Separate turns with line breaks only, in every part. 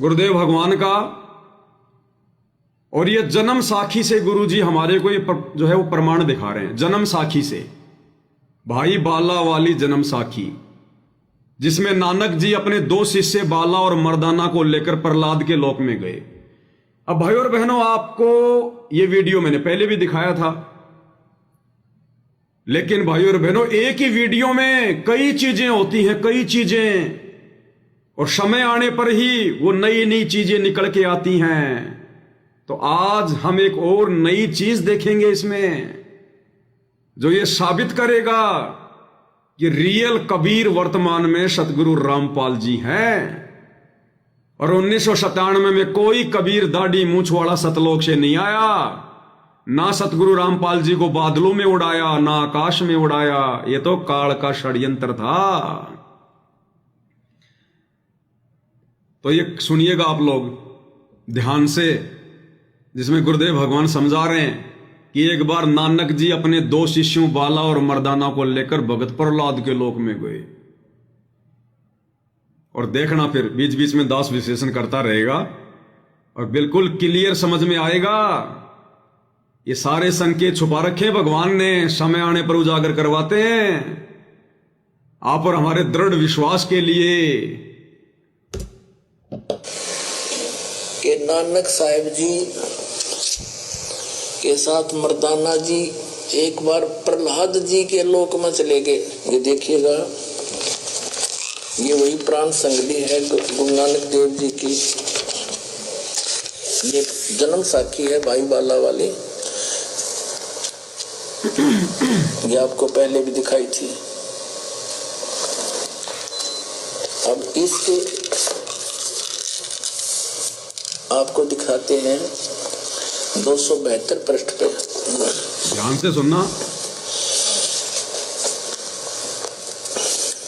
गुरुदेव भगवान का। और ये जन्म साखी से गुरु जी हमारे को ये जो है वो प्रमाण दिखा रहे हैं, जन्म साखी से, भाई बाला वाली जन्म साखी, जिसमें नानक जी अपने दो शिष्य बाला और मर्दाना को लेकर प्रहलाद के लोक में गए। अब भाई और बहनों, आपको ये वीडियो मैंने पहले भी दिखाया था, लेकिन भाई और बहनों, एक ही वीडियो में कई चीजें होती हैं, कई चीजें, और समय आने पर ही वो नई नई चीजें निकल के आती हैं। तो आज हम एक और नई चीज देखेंगे इसमें, जो ये साबित करेगा कि रियल कबीर वर्तमान में सतगुरु रामपाल जी हैं। और 1997 में कोई कबीर दाढ़ी मूंछ वाला सतलोक से नहीं आया, ना सतगुरु रामपाल जी को बादलों में उड़ाया, ना आकाश में उड़ाया। ये तो काल का षड्यंत्र था। तो ये सुनिएगा आप लोग ध्यान से, जिसमें गुरुदेव भगवान समझा रहे हैं कि एक बार नानक जी अपने दो शिष्यों बाला और मर्दाना को लेकर भगत प्रहलाद के लोक में गए। और देखना फिर बीच बीच में दास विशेषण करता रहेगा और बिल्कुल क्लियर समझ में आएगा। ये सारे संकेत छुपा रखे भगवान ने, समय आने पर उजागर करवाते हैं आप और हमारे दृढ़ विश्वास के लिए।
कि नानक साहिब जी के साथ मर्दाना जी एक बार प्रहलाद जी के लोक में चले गए। ये देखिएगा, ये वही प्राण संगली है गुरु नानक देव जी की। ये जन्म साखी है भाई बाला वाली, ये आपको पहले भी दिखाई थी। अब इसके आपको दिखाते हैं 272 पृष्ठ पे,
ध्यान से सुनना।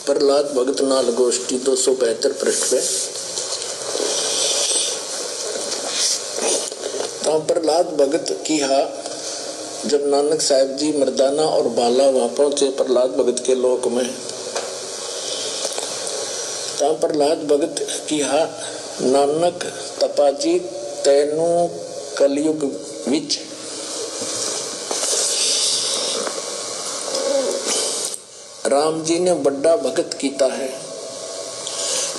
प्रहलाद भगत नाल गोष्ठी 272 पृष्ठ पे। तो प्रहलाद भगत की जब नानक साहिब जी मर्दाना और बाला वहां पहुंचे प्रहलाद भगत के लोक में, तो प्रहलाद भगत की नानक तपाजी तैनू कलयुग विच राम जी ने बड़ा भगत कीता है,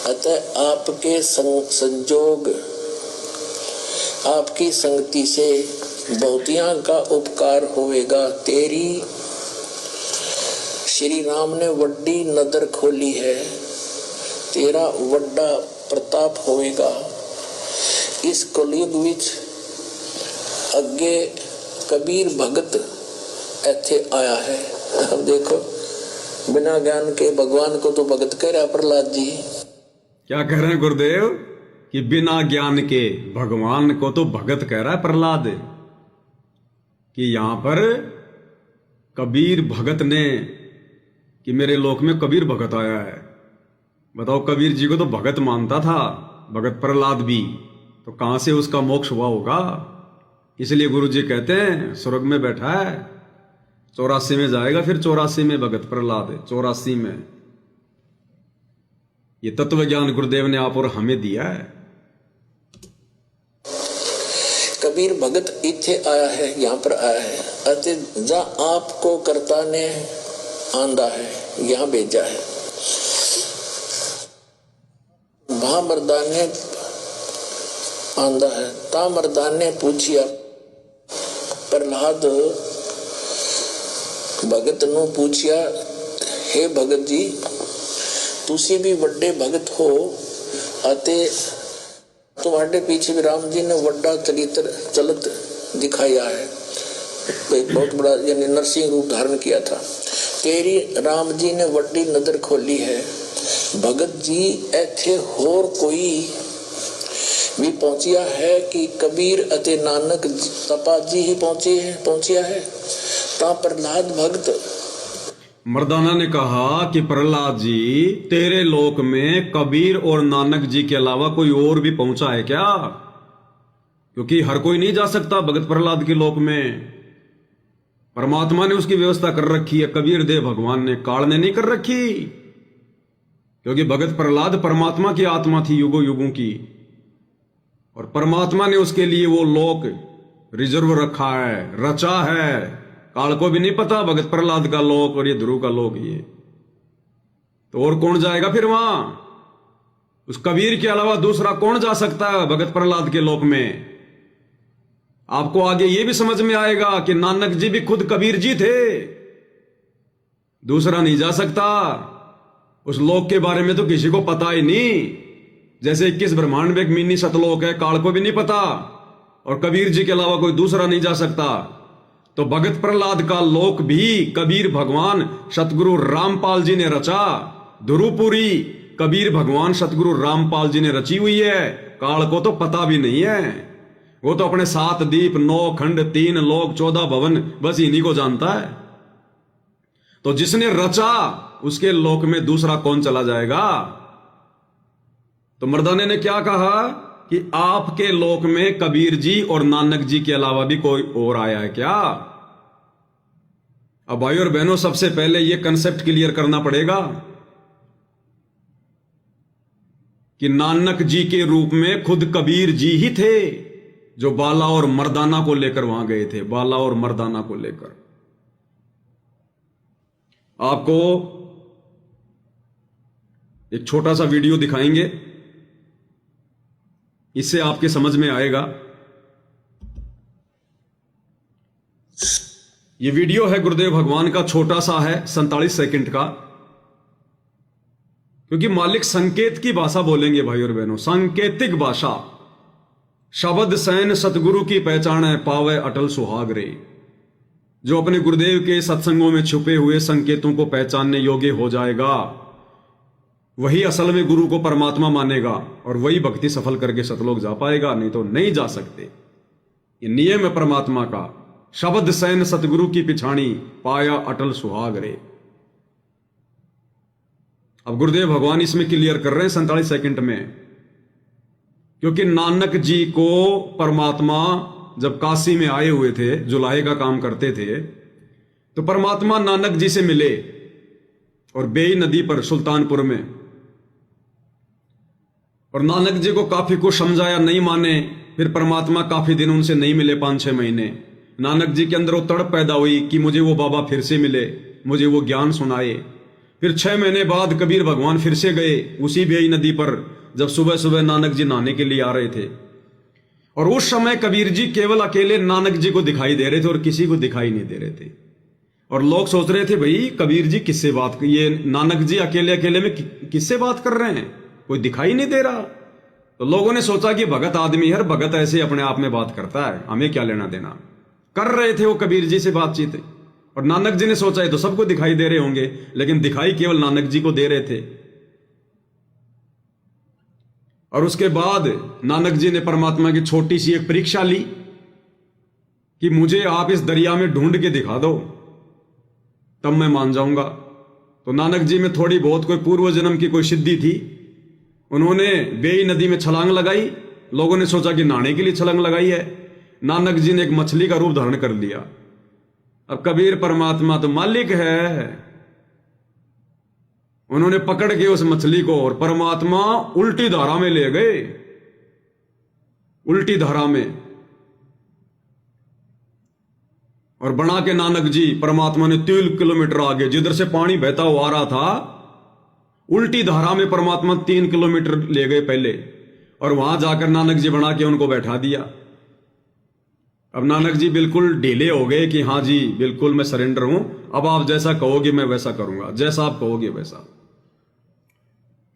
अतः आपके संजोग आपकी संगति से बहुतियां का उपकार होवेगा। तेरी श्री राम ने वड्डी नदर खोली है, तेरा वड्डा प्रताप होवेगा। इस कलयुग विच अगे कबीर भगत ऐथे आया है। अब देखो, बिना ज्ञान के भगवान को तो भगत कह रहा प्रहलाद जी।
क्या कह रहे हैं गुरुदेव कि बिना ज्ञान के भगवान को तो भगत कह रहा है प्रहलाद, कि यहां पर कबीर भगत ने, कि मेरे लोक में कबीर भगत आया है। बताओ, कबीर जी को तो भगत मानता था भगत प्रहलाद भी, तो कहां से उसका मोक्ष हुआ होगा। इसलिए गुरु जी कहते हैं स्वर्ग में बैठा है, 84 में जाएगा, फिर 84 में भगत प्रहलाद है, 84 में। ये तत्व ज्ञान गुरुदेव ने आप और हमें दिया है।
कबीर भगत इथे आया है, यहाँ पर आया है, अति जा आपको कर्ता ने आंदा है, यहाँ भेजा है। वहां मर्दान ने आंदा है। ता मर्दान ने पूछिया प्रहलाद भगत नु पूछिया, हे भगत जी तुसी भी वड्डे भगत हो, अते तुम्हारे पीछे भी राम जी ने वड्डा चरित्र चलत दिखाया है, एक बहुत बड़ा यानी नरसिंह रूप धारण किया था। तेरी राम जी ने वड्डी नजर खोली है। भगत जी ऐथे होर कोई भी पहुंचिया है कि कबीर अते नानक तपा जी ही पहुंचिया है। ता प्रहलाद भगत
मर्दाना ने कहा कि प्रहलाद जी, तेरे लोक में कबीर और नानक जी के अलावा कोई और भी पहुंचा है क्या? क्योंकि हर कोई नहीं जा सकता भगत प्रहलाद के लोक में। परमात्मा ने उसकी व्यवस्था कर रखी है, कबीर देव भगवान ने, काल ने नहीं कर रखी। क्योंकि भगत प्रहलाद परमात्मा की आत्मा थी युगों युगों की, और परमात्मा ने उसके लिए वो लोक रिजर्व रखा है, रचा है। काल को भी नहीं पता भगत प्रहलाद का लोक और ये ध्रुव का लोक ये। तो और कौन जाएगा फिर वहां? उस कबीर के अलावा दूसरा कौन जा सकता है भगत प्रहलाद के लोक में? आपको आगे ये भी समझ में आएगा कि नानक जी भी खुद कबीर जी थे, दूसरा नहीं जा सकता। उस लोक के बारे में तो किसी को पता ही नहीं। जैसे 21 ब्रह्मांड में एक मिनी सतलोक है, काल को भी नहीं पता, और कबीर जी के अलावा कोई दूसरा नहीं जा सकता। तो भगत प्रहलाद का लोक भी कबीर भगवान सतगुरु रामपाल जी ने रचा। ध्रुवपुरी कबीर भगवान सतगुरु रामपाल जी ने रची हुई है। काल को तो पता भी नहीं है। वो तो अपने 7 दीप, 9 खंड, 3 लोक, 14 भवन, बस इन्हीं को जानता है। तो जिसने रचा उसके लोक में दूसरा कौन चला जाएगा? तो मर्दाने ने क्या कहा कि आपके लोक में कबीर जी और नानक जी के अलावा भी कोई और आया है क्या? अब भाई और बहनों, सबसे पहले यह कंसेप्ट क्लियर करना पड़ेगा कि नानक जी के रूप में खुद कबीर जी ही थे जो बाला और मर्दाना को लेकर वहां गए थे। बाला और मर्दाना को लेकर आपको एक छोटा सा वीडियो दिखाएंगे, इससे आपके समझ में आएगा। यह वीडियो है गुरुदेव भगवान का, छोटा सा है, 47 सेकंड का। क्योंकि मालिक संकेत की भाषा बोलेंगे भाई और बहनों, सांकेतिक भाषा। शब्द सैन सतगुरु की पहचान है, पावे अटल सुहाग रे। जो अपने गुरुदेव के सत्संगों में छुपे हुए संकेतों को पहचानने योग्य हो जाएगा, वही असल में गुरु को परमात्मा मानेगा और वही भक्ति सफल करके सतलोक जा पाएगा, नहीं तो नहीं जा सकते। ये नियम है परमात्मा का। शब्द सैन सतगुरु की पिछाणी, पाया अटल सुहाग रे। अब गुरुदेव भगवान इसमें क्लियर कर रहे हैं 47 सेकंड में। क्योंकि नानक जी को परमात्मा जब काशी में आए हुए थे, जुलाहे का काम करते थे, तो परमात्मा नानक जी से मिले और बेई नदी पर सुल्तानपुर में। और नानक जी को काफी कुछ समझाया, नहीं माने। फिर परमात्मा काफी दिन उनसे नहीं मिले, 5-6 महीने। नानक जी के अंदर वो तड़प पैदा हुई कि मुझे वो बाबा फिर से मिले, मुझे वो ज्ञान सुनाए। फिर 6 महीने बाद कबीर भगवान फिर से गए उसी बेई नदी पर, जब सुबह सुबह नानक जी नहाने के लिए आ रहे थे। और उस समय कबीर जी केवल अकेले नानक जी को दिखाई दे रहे थे और किसी को दिखाई नहीं दे रहे थे। और लोग सोच रहे थे, भाई कबीर जी किससे बात, ये नानक जी अकेले अकेले में किससे बात कर रहे हैं, कोई दिखाई नहीं दे रहा। तो लोगों ने सोचा कि भगत आदमी है, भगत ऐसे अपने आप में बात करता है, हमें क्या लेना देना। कर रहे थे वो कबीर जी से बातचीत। और नानक जी ने सोचा है तो सबको दिखाई दे रहे होंगे, लेकिन दिखाई केवल नानक जी को दे रहे थे। और उसके बाद नानक जी ने परमात्मा की छोटी सी एक परीक्षा ली कि मुझे आप इस दरिया में ढूंढ के दिखा दो, तब मैं मान जाऊंगा। तो नानक जी में थोड़ी बहुत कोई पूर्व जन्म की कोई सिद्धि थी। उन्होंने बेई नदी में छलांग लगाई। लोगों ने सोचा कि नहाने के लिए छलांग लगाई है। नानक जी ने एक मछली का रूप धारण कर लिया। अब कबीर परमात्मा तो मालिक है, उन्होंने पकड़ के उस मछली को और परमात्मा उल्टी धारा में ले गए, उल्टी धारा में। और बना के नानक जी परमात्मा ने 3 किलोमीटर आगे, जिधर से पानी बहता हुआ आ रहा था, उल्टी धारा में परमात्मा 3 किलोमीटर ले गए पहले। और वहां जाकर नानक जी बना के उनको बैठा दिया। अब नानक जी बिल्कुल ढीले हो गए कि हाँ जी बिल्कुल मैं सरेंडर हूं, अब आप जैसा कहोगे मैं वैसा करूंगा, जैसा आप कहोगे वैसा।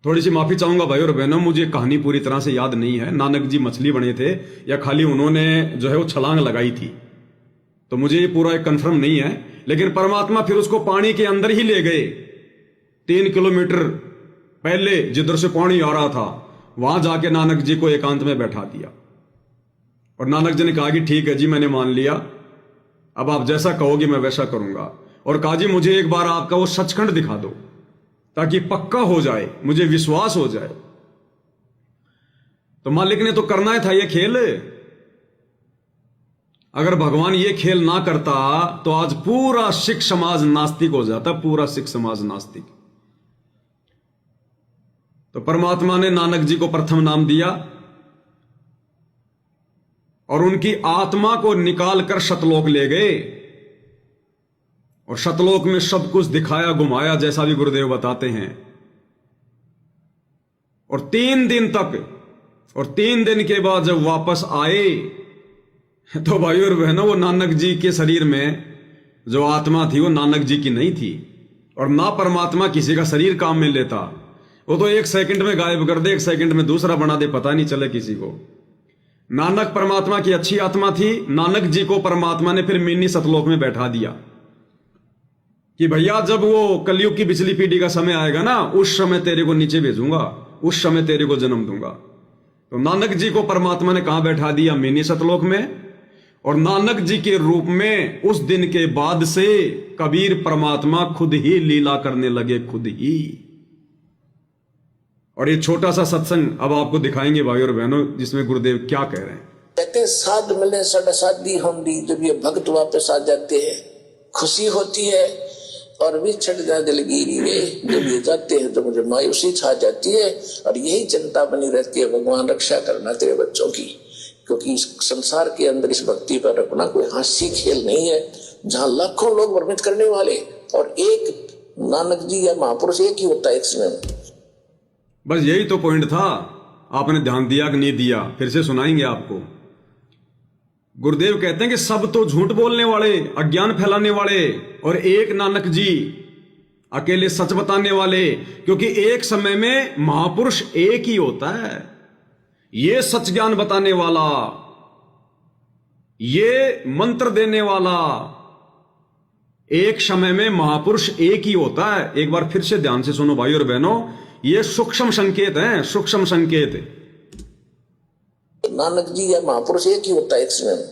थोड़ी सी माफी चाहूंगा भाई और बहनों, मुझे कहानी पूरी तरह से याद नहीं है, नानक जी मछली बने थे या खाली उन्होंने जो है वो छलांग लगाई थी, तो मुझे ये पूरा एक कंफर्म नहीं है। लेकिन परमात्मा फिर उसको पानी के अंदर ही ले गए। 3 किलोमीटर पहले जिधर से पानी आ रहा था, वहां जाके नानक जी को एकांत में बैठा दिया। और नानक जी ने कहा कि ठीक है जी, मैंने मान लिया, अब आप जैसा कहोगे मैं वैसा करूंगा। और कहा जी मुझे एक बार आपका वो सचखंड दिखा दो, ताकि पक्का हो जाए, मुझे विश्वास हो जाए। तो मालिक ने तो करना ही था ये खेल। अगर भगवान ये खेल ना करता तो आज पूरा सिख समाज नास्तिक हो जाता, पूरा सिख समाज नास्तिक। तो परमात्मा ने नानक जी को प्रथम नाम दिया और उनकी आत्मा को निकाल कर सतलोक ले गए और सतलोक में सब कुछ दिखाया घुमाया, जैसा भी गुरुदेव बताते हैं। और 3 दिन तक, और 3 दिन के बाद जब वापस आए तो भाई और बहनों, वो नानक जी के शरीर में जो आत्मा थी वो नानक जी की नहीं थी। और ना परमात्मा किसी का शरीर काम में लेता, वो तो 1 सेकंड में गायब कर दे, 1 सेकंड में दूसरा बना दे, पता नहीं चले किसी को। नानक परमात्मा की अच्छी आत्मा थी। नानक जी को परमात्मा ने फिर मिनी सतलोक में बैठा दिया कि भैया जब वो कलयुग की बिजली पीढ़ी का समय आएगा ना, उस समय तेरे को नीचे भेजूंगा, उस समय तेरे को जन्म दूंगा। तो नानक जी को परमात्मा ने कहां बैठा दिया? मिनी सतलोक में। और नानक जी के रूप में उस दिन के बाद से कबीर परमात्मा खुद ही लीला करने लगे, खुद ही। और ये छोटा सा सत्संग अब आपको दिखाएंगे भाई और बहनों, जिसमें गुरुदेव क्या कह रहे हैं।
कहते हैं साध मिले साढ़ा साधी हम दी। जब ये भक्त वापस आ जाते हैं खुशी होती है, और भी छट जा दिलगिरी रे। जब ये जाते हैं तो मुझे मायूसी छा जाती है, और यही चिंता बनी रहती है, भगवान रक्षा करना तेरे बच्चों की। क्योंकि इस संसार के अंदर इस भक्ति पर रखना कोई हास्य खेल नहीं है, जहां लाखों लोग वर्णित करने वाले और एक नानक जी या महापुरुष एक ही होता है एक समय में।
बस यही तो पॉइंट था। आपने ध्यान दिया कि नहीं दिया, फिर से सुनाएंगे आपको। गुरुदेव कहते हैं कि सब तो झूठ बोलने वाले, अज्ञान फैलाने वाले, और एक नानक जी अकेले सच बताने वाले। क्योंकि एक समय में महापुरुष एक ही होता है। ये सच ज्ञान बताने वाला, ये मंत्र देने वाला, एक समय में महापुरुष एक ही होता है। एक बार फिर से ध्यान से सुनो भाई और बहनों, ये सूक्ष्म संकेत हैं, सूक्ष्म संकेत।
नानक जी या महापुरुष एक ही होता है एक समय में,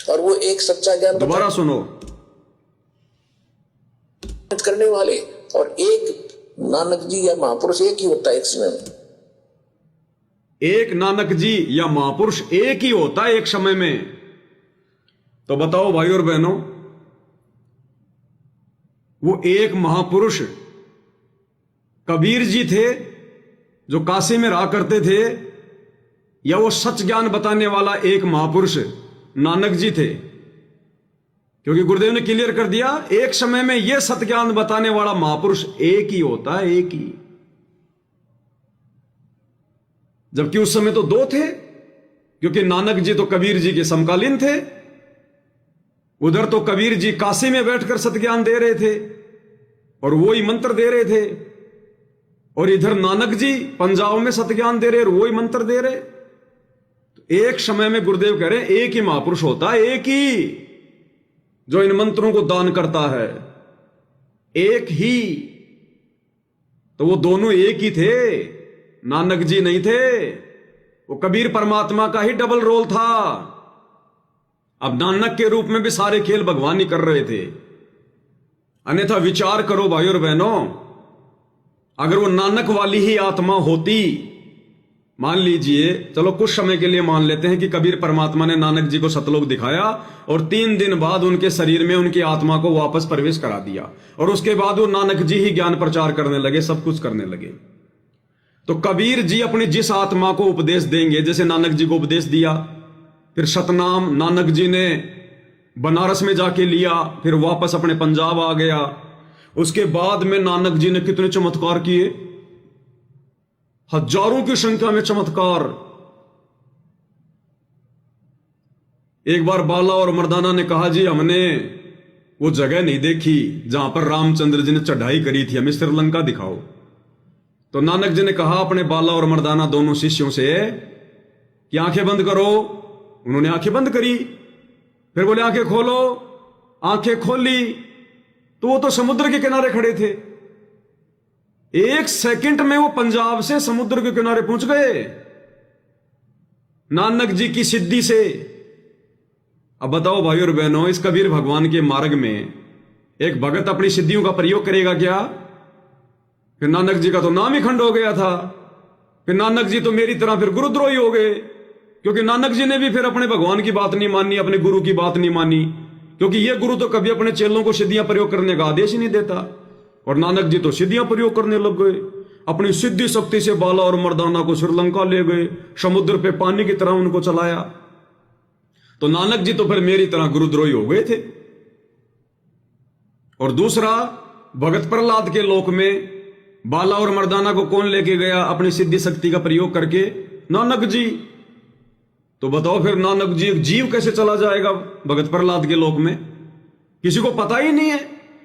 और वो एक सच्चा ज्ञान
दोबारा सुनो।
करने वाले और एक नानक जी या महापुरुष एक ही होता है एक समय में।
एक नानक जी या महापुरुष एक ही होता है एक समय में। तो बताओ भाई और बहनों, वो एक महापुरुष कबीर जी थे जो काशी में रहा करते थे, या वो सच ज्ञान बताने वाला एक महापुरुष नानक जी थे? क्योंकि गुरुदेव ने क्लियर कर दिया, एक समय में यह सत्य ज्ञान बताने वाला महापुरुष एक ही होता है, एक ही। जबकि उस समय तो 2 थे, क्योंकि नानक जी तो कबीर जी के समकालीन थे। उधर तो कबीर जी काशी में बैठकर सत्य ज्ञान दे रहे थे और वो ही मंत्र दे रहे थे, और इधर नानक जी पंजाब में सत्य ज्ञान दे रहे और वो ही मंत्र दे रहे। तो एक समय में गुरुदेव कह रहे हैं एक ही महापुरुष होता है, एक ही, जो इन मंत्रों को दान करता है, एक ही। तो वो दोनों एक ही थे, नानक जी नहीं थे। वो कबीर परमात्मा का ही डबल रोल था। अब नानक के रूप में भी सारे खेल भगवान ही कर रहे थे। अन्यथा विचार करो भाई और बहनों, अगर वो नानक वाली ही आत्मा होती, मान लीजिए, चलो कुछ समय के लिए मान लेते हैं कि कबीर परमात्मा ने नानक जी को सतलोक दिखाया और 3 दिन बाद उनके शरीर में उनकी आत्मा को वापस प्रवेश करा दिया, और उसके बाद वो नानक जी ही ज्ञान प्रचार करने लगे, सब कुछ करने लगे। तो कबीर जी अपनी जिस आत्मा को उपदेश देंगे, जैसे नानक जी को उपदेश दिया, फिर सतनाम नानक जी ने बनारस में जाके लिया, फिर वापस अपने पंजाब आ गया। उसके बाद में नानक जी ने कितने चमत्कार किए, हजारों की संख्या में चमत्कार। एक बार बाला और मर्दाना ने कहा, जी हमने वो जगह नहीं देखी जहां पर रामचंद्र जी ने चढ़ाई करी थी, हमें श्रीलंका दिखाओ। तो नानक जी ने कहा अपने बाला और मर्दाना दोनों शिष्यों से कि आंखें बंद करो। उन्होंने आंखें बंद करी, फिर बोले आंखें खोलो। आंखें खोली तो वो तो समुद्र के किनारे खड़े थे। 1 सेकंड में वो पंजाब से समुद्र के किनारे पहुंच गए नानक जी की सिद्धि से। अब बताओ भाई और बहनों, इस कबीर भगवान के मार्ग में एक भगत अपनी सिद्धियों का प्रयोग करेगा क्या? फिर नानक जी का तो नाम ही खंड हो गया था। फिर नानक जी तो मेरी तरह फिर गुरुद्रोही हो गए, क्योंकि नानक जी ने भी फिर अपने भगवान की बात नहीं मानी, अपने गुरु की बात नहीं मानी, क्योंकि ये गुरु तो कभी अपने चेलों को सिद्धियां प्रयोग करने का आदेश ही नहीं देता। और नानक जी तो सिद्धियां प्रयोग करने लग गए, अपनी सिद्धि शक्ति से बाला और मर्दाना को श्रीलंका ले गए, समुद्र पे पानी की तरह उनको चलाया। तो नानक जी तो फिर मेरी तरह गुरुद्रोही हो गए थे। और दूसरा, भगत प्रहलाद के लोक में बाला और मर्दाना को कौन लेके गया अपनी सिद्धि शक्ति का प्रयोग करके? नानक जी। तो बताओ फिर नानक जी, एक जीव कैसे चला जाएगा भगत प्रहलाद के लोक में? किसी को पता ही नहीं है,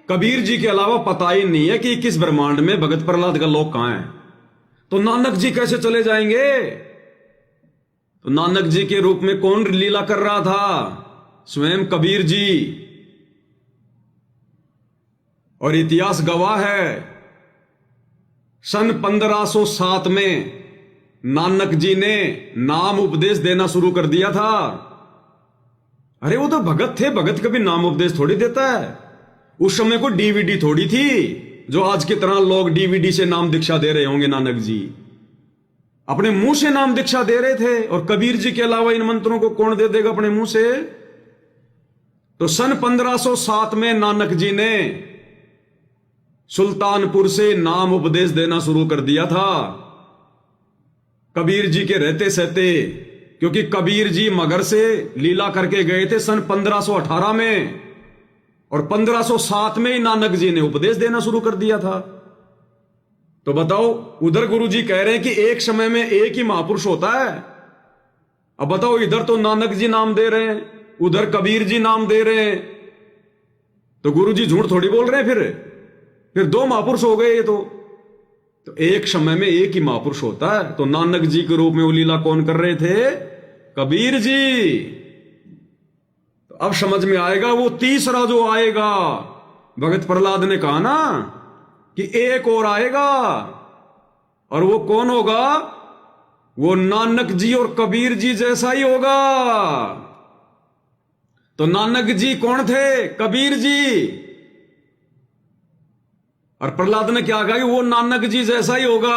कबीर जी के अलावा पता ही नहीं है कि किस ब्रह्मांड में भगत प्रहलाद का लोक कहां है। तो नानक जी कैसे चले जाएंगे? तो नानक जी के रूप में कौन लीला कर रहा था? स्वयं कबीर जी। और इतिहास गवाह है, सन 1507 में नानक जी ने नाम उपदेश देना शुरू कर दिया था। अरे वो तो भगत थे, भगत कभी नाम उपदेश थोड़ी देता है। उस समय को डीवीडी थोड़ी थी जो आज की तरह लोग डीवीडी से नाम दीक्षा दे रहे होंगे। नानक जी अपने मुंह से नाम दीक्षा दे रहे थे, और कबीर जी के अलावा इन मंत्रों को कौन दे देगा अपने मुंह से? तो सन 1507 में नानक जी ने सुल्तानपुर से नाम उपदेश देना शुरू कर दिया था, कबीर जी के रहते सहते। क्योंकि कबीर जी मगर से लीला करके गए थे सन 1518 में, और 1507 में ही नानक जी ने उपदेश देना शुरू कर दिया था। तो बताओ, उधर गुरु जी कह रहे हैं कि एक समय में एक ही महापुरुष होता है। अब बताओ, इधर तो नानक जी नाम दे रहे हैं, उधर कबीर जी नाम दे रहे हैं, तो गुरु जी झूठ थोड़ी बोल रहे हैं। फिर दो महापुरुष हो गए। तो एक समय में एक ही महापुरुष होता है। तो नानक जी के रूप में वो लीला कौन कर रहे थे? कबीर जी। तो अब समझ में आएगा वो तीसरा जो आएगा। भगत प्रहलाद ने कहा ना कि एक और आएगा, और वो कौन होगा? वो नानक जी और कबीर जी जैसा ही होगा। तो नानक जी कौन थे? कबीर जी। और प्रहलाद ने क्या कहा कि वो नानक जी जैसा ही होगा।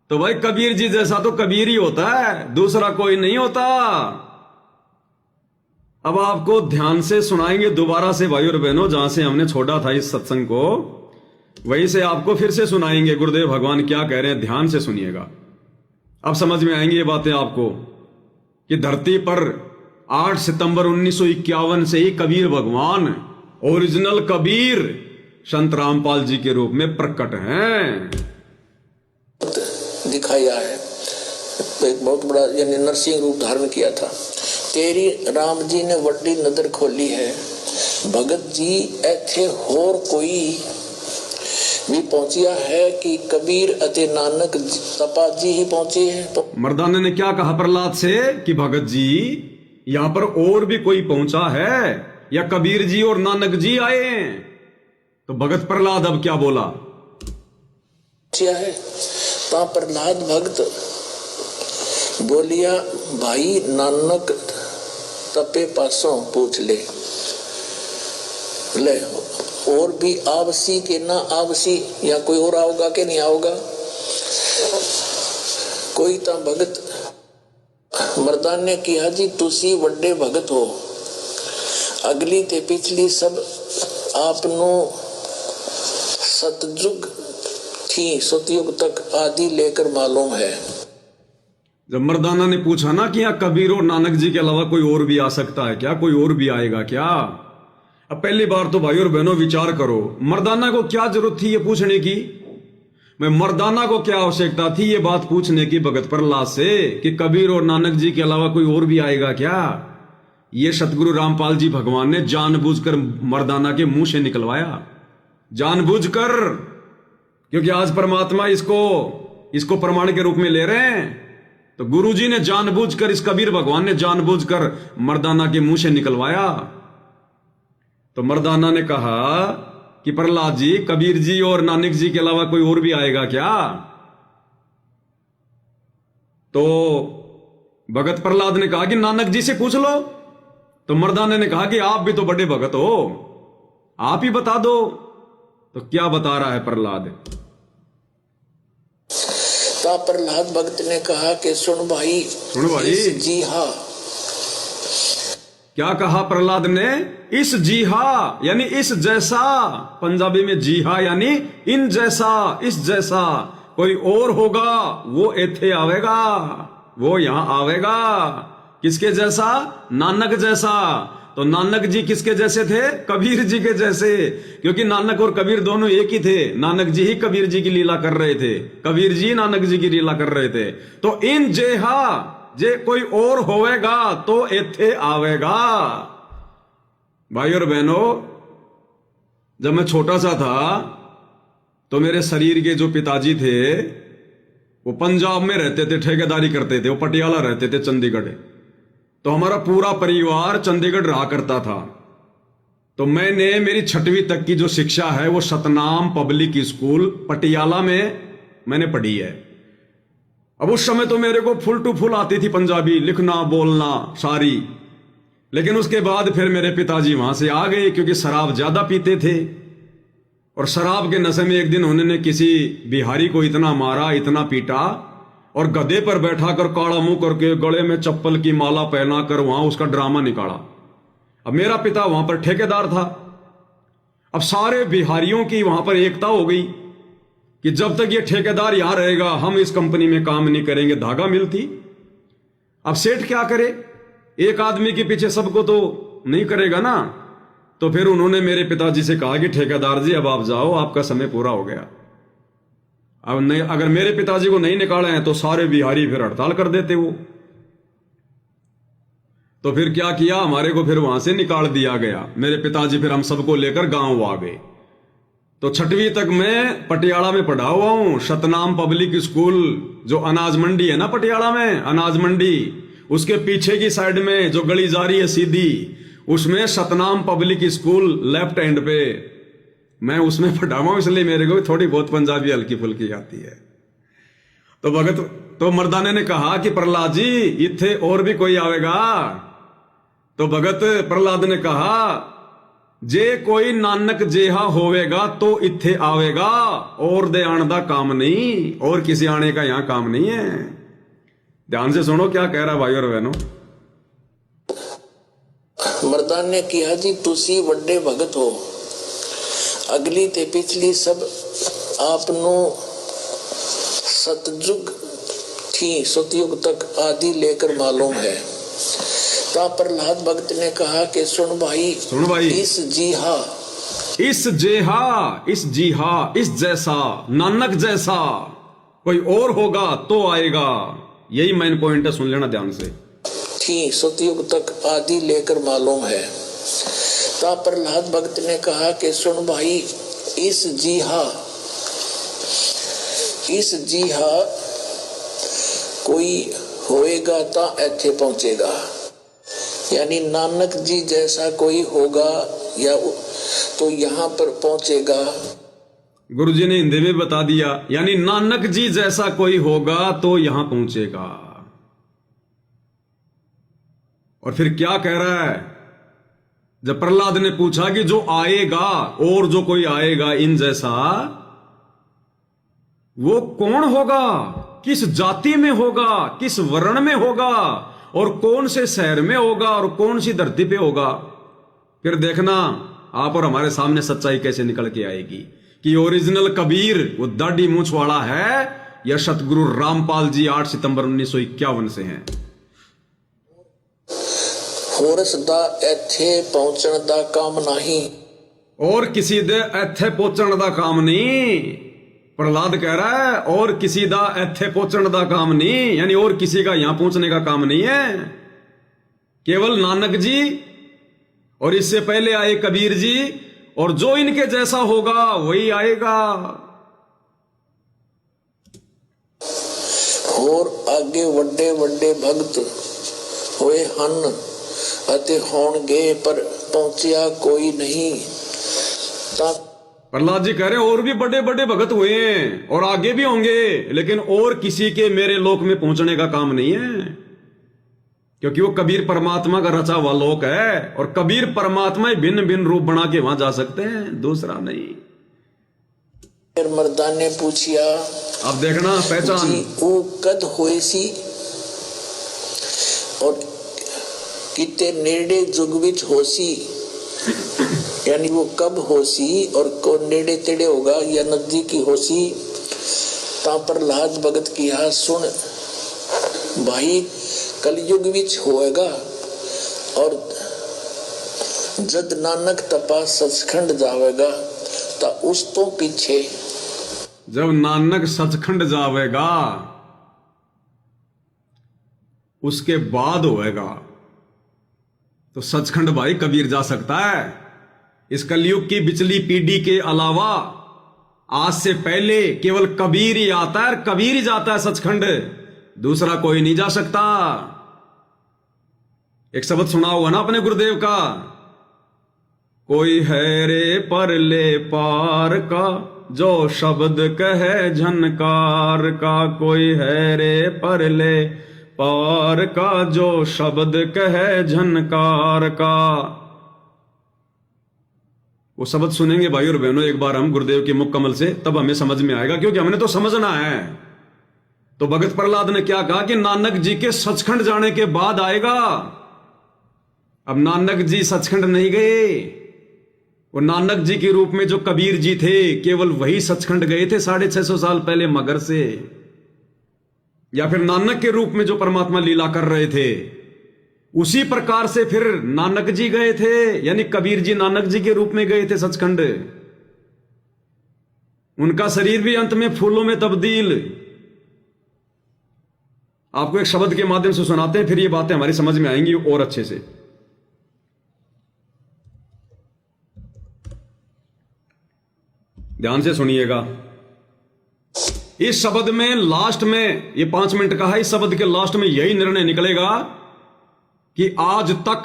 तो भाई कबीर जी जैसा तो कबीर ही होता है, दूसरा कोई नहीं होता। अब आपको ध्यान से सुनाएंगे दोबारा से भाई और बहनों, जहां से हमने छोड़ा था इस सत्संग को, वहीं से आपको फिर से सुनाएंगे गुरुदेव भगवान क्या कह रहे हैं। ध्यान से सुनिएगा, अब समझ में आएंगी ये बातें आपको कि धरती पर 8 सितंबर 1951 से ही कबीर भगवान, ओरिजिनल कबीर, संत रामपाल जी के रूप में प्रकट हैं।
दिखाया है, एक बहुत बड़ा यानी नरसिंह रूप धारण किया था। तेरी राम जी ने वड्डी नजर खोली है। भगत जी ऐथे होर कोई भी पहुंचिया है कि कबीर अते नानक तपा जी ही पहुंचे हैं।
मर्दाने ने क्या कहा प्रहलाद से कि भगत जी यहां पर और भी कोई पहुंचा है या कबीर जी और नानक जी आए हैं? तो भगत प्रहलाद अब क्या बोला?
है ता प्रहलाद भगत बोलिया, भाई नानक तपे पासों पूछ ले और भी आवसी के ना आवसी, या कोई और आओगा के नहीं आओगा? कोई ता भगत मर्दान ने किया जी तुसी वड्डे भगत हो, अगली ते पिछली सब आपनो सतयुग थी सतयुग तक आदि लेकर मालूम है।
जब मर्दाना ने पूछा ना कि यहाँ कबीर और नानक जी के अलावा कोई और भी आ सकता है क्या, कोई और भी आएगा क्या? अब पहली बार तो भाई और बहनों विचार करो, मर्दाना को क्या जरूरत थी ये पूछने की? मैं मर्दाना को क्या आवश्यकता थी ये बात पूछने की भगत प्रहलाद से कि कबीर और नानक जी के अलावा कोई और भी आएगा क्या? ये सतगुरु रामपाल जी भगवान ने जानबूझकर मर्दाना के मुंह से निकलवाया, जानबूझकर, क्योंकि आज परमात्मा इसको प्रमाण के रूप में ले रहे हैं। तो गुरु जी ने जानबूझकर, इस कबीर भगवान ने जानबूझकर मर्दाना के मुंह से निकलवाया। तो मर्दाना ने कहा कि प्रहलाद जी, कबीर जी और नानक जी के अलावा कोई और भी आएगा क्या? तो भगत प्रहलाद ने कहा कि नानक जी से पूछ लो। तो मर्दाना ने कहा कि आप भी तो बड़े भगत हो, आप ही बता दो। तो क्या बता रहा है प्रहलाद?
ता प्रहलाद भगत ने कहा कि सुन भाई जी हाँ।
क्या कहा प्रहलाद ने? इस जी हा यानी इस जैसा, पंजाबी में जी हा यानी इन जैसा, इस जैसा कोई और होगा वो एथे आवेगा, वो यहां आवेगा, किसके जैसा? नानक जैसा। तो नानक जी किसके जैसे थे? कबीर जी के जैसे, क्योंकि नानक और कबीर दोनों एक ही थे। नानक जी ही कबीर जी की लीला कर रहे थे, कबीर जी नानक जी की लीला कर रहे थे। तो इन जेहा जे कोई और होवेगा तो इत्थे आवेगा। भाई और बहनों, जब मैं छोटा सा था तो मेरे शरीर के जो पिताजी थे वो पंजाब में रहते थे, ठेकेदारी करते थे, वो पटियाला रहते थे, चंडीगढ़। तो हमारा पूरा परिवार चंडीगढ़ रहा करता था। तो मैंने मेरी 6वीं तक की जो शिक्षा है वो सतनाम पब्लिक स्कूल पटियाला में मैंने पढ़ी है। अब उस समय तो मेरे को फुल टू फुल आती थी पंजाबी, लिखना बोलना सारी। लेकिन उसके बाद फिर मेरे पिताजी वहां से आ गए, क्योंकि शराब ज्यादा पीते थे। और शराब के नशे में एक दिन उन्होंने किसी बिहारी को इतना मारा, इतना पीटा, और गधे पर बैठा कर काला मुंह करके गले में चप्पल की माला पहना कर वहां उसका ड्रामा निकाला। अब मेरा पिता वहां पर ठेकेदार था। अब सारे बिहारियों की वहां पर एकता हो गई कि जब तक ये ठेकेदार यहां रहेगा हम इस कंपनी में काम नहीं करेंगे, धागा मिलती। अब सेठ क्या करे, एक आदमी के पीछे सबको तो नहीं करेगा ना। तो फिर उन्होंने मेरे पिताजी से कहा कि ठेकेदार जी अब आप जाओ, आपका समय पूरा हो गया। अब नहीं, अगर मेरे पिताजी को नहीं निकाले हैं तो सारे बिहारी फिर हड़ताल कर देते वो। तो फिर क्या किया, हमारे को फिर वहां से निकाल दिया गया। मेरे पिताजी फिर हम सबको लेकर गांव आ गए। तो 6वीं तक मैं पटियाला में पढ़ा हुआ हूं, सतनाम पब्लिक स्कूल, जो अनाज मंडी है ना पटियाला में, अनाज मंडी, उसके पीछे की साइड में जो गली जा रही है सीधी, उसमें Satnam public school left hand पे मैं उसमें पढ़ा हुआ हूं, इसलिए मेरे को थोड़ी बहुत पंजाबी हल्की फुल्की आती है। तो भगत तो मर्दाने ने कहा कि प्रहलाद जी इत्थे और भी कोई आवेगा। तो भगत प्रहलाद ने कहा जे कोई नानक जेहा होवेगा तो इत्थे आवेगा, और दे आने का काम नहीं, और किसी आने का यहां काम नहीं है। ध्यान से सुनो क्या कह रहा भाई और बहनों।
मर्दान ने किया जी तुसी वड्डे भगत हो, अगली ते पिछली सब आपनो सतयुग थी सतयुग तक आदि लेकर मालूम है। ता प्रहलाद भगत ने कहा कि सुन भाई इस जीहा,
इस जेहा, इस जीहा, इस जैसा, नानक जैसा कोई और होगा तो आएगा। यही मेन पॉइंट है, सुन लेना ध्यान से।
थी सतयुग तक आदि लेकर मालूम है। ता प्रहलाद भगत ने कहा कि सुन भाई इस जीहा कोई होएगा ता ऐथे पहुंचेगा, यानी नानक जी जैसा कोई होगा या तो यहां पर पहुंचेगा।
गुरुजी ने हिंदी में बता दिया, यानी नानक जी जैसा कोई होगा तो यहां पहुंचेगा। और फिर क्या कह रहा है, जब प्रहलाद ने पूछा कि जो आएगा और जो कोई आएगा इन जैसा, वो कौन होगा, किस जाति में होगा, किस वर्ण में होगा, और कौन से शहर में होगा, और कौन सी धरती पे होगा। फिर देखना आप और हमारे सामने सच्चाई कैसे निकल के आएगी कि ओरिजिनल कबीर वो दाढ़ी मूंछ वाला है या सतगुरु रामपाल जी 8 सितंबर 1951 से हैं।
होरस दा ऐथे पहुंचण दा काम नहीं,
और किसी दे ऐथे पहुंचण दा काम नहीं। प्रहलाद कह रहा है और किसी दा ऐथे पहुंचण दा काम नहीं, यानी और किसी का यहां पहुंचने का काम नहीं है। केवल नानक जी और इससे पहले आए कबीर जी, और जो इनके जैसा होगा वही आएगा।
और आगे वड्डे वड्डे भगत होए हन अते होणगे, पर पहुंचिया कोई नहीं।
प्रहलाद जी कह रहे और भी बड़े बड़े भगत हुए हैं और आगे भी होंगे, लेकिन और किसी के मेरे लोक में पहुंचने का काम नहीं है, क्योंकि वो कबीर परमात्मा का रचा हुआ लोक है, और कबीर परमात्मा भिन्न भिन्न रूप बना के वहां जा सकते हैं, दूसरा नहीं।
फिर मर्दान ने पूछिया,
अब देखना पहचान,
वो कद होए सी और किते नेड़े जुग विच होसी, यानी वो कब होसी और को नेड़े तेड़े होगा या नजदीकी होसी। ता प्रहलाद भगत किया सुन भाई कलयुग विच होएगा और जद नानक तपा सचखंड जावेगा तो उस तो पीछे
जब नानक सचखंड जावेगा उसके बाद होएगा। तो सचखंड भाई कबीर जा सकता है। इस कलयुग की बिचली पीढ़ी के अलावा आज से पहले केवल कबीर ही आता है, कबीर ही जाता है सचखंड, दूसरा कोई नहीं जा सकता। एक शब्द सुना होगा ना अपने गुरुदेव का, कोई है रे परले पार का जो शब्द कहे झनकार का, कोई है रे परले पार का जो शब्द कहे झनकार का। वो शब्द सुनेंगे भाई और बहनों एक बार हम गुरुदेव के मुख कमल से, तब हमें समझ में आएगा, क्योंकि हमने तो समझना है। तो भगत प्रहलाद ने क्या कहा कि नानक जी के सचखंड जाने के बाद आएगा। अब नानक जी सचखंड नहीं गए, वो नानक जी के रूप में जो कबीर जी थे केवल वही सचखंड गए थे 650 साल पहले मगर से, या फिर नानक के रूप में जो परमात्मा लीला कर रहे थे उसी प्रकार से फिर नानक जी गए थे, यानी कबीर जी नानक जी के रूप में गए थे सचखंड। उनका शरीर भी अंत में फूलों में तब्दील। आपको एक शब्द के माध्यम से सुनाते हैं, फिर ये बातें हमारी समझ में आएंगी और अच्छे से। ध्यान से सुनिएगा। इस शब्द में लास्ट में, ये 5 मिनट का है, इस शब्द के लास्ट में यही निर्णय निकलेगा कि आज तक,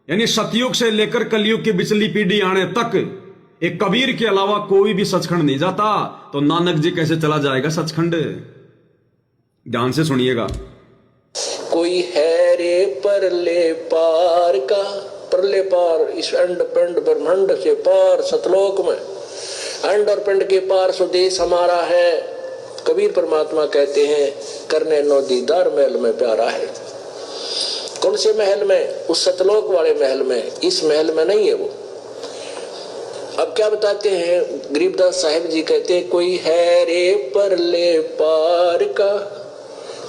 यानी सतयुग से लेकर कलयुग की बिचली पीढ़ी आने तक एक कबीर के अलावा कोई भी सचखंड नहीं जाता। तो नानक जी कैसे चला जाएगा सचखंड? ध्यान से सुनिएगा।
कोई है रे परले पार का, परले पार इस अंड पिंड ब्रह्मांड से पार सतलोक में, अंड और पिंड के पार स्वदेश हमारा है। कबीर परमात्मा कहते हैं करने नो दीदार महल में प्यारा है। कौन से महल में? उस सतलोक वाले महल में, इस महल में नहीं है वो। अब क्या बताते हैं गरीबदास साहिब जी, कहते हैं कोई है रे परले पार का,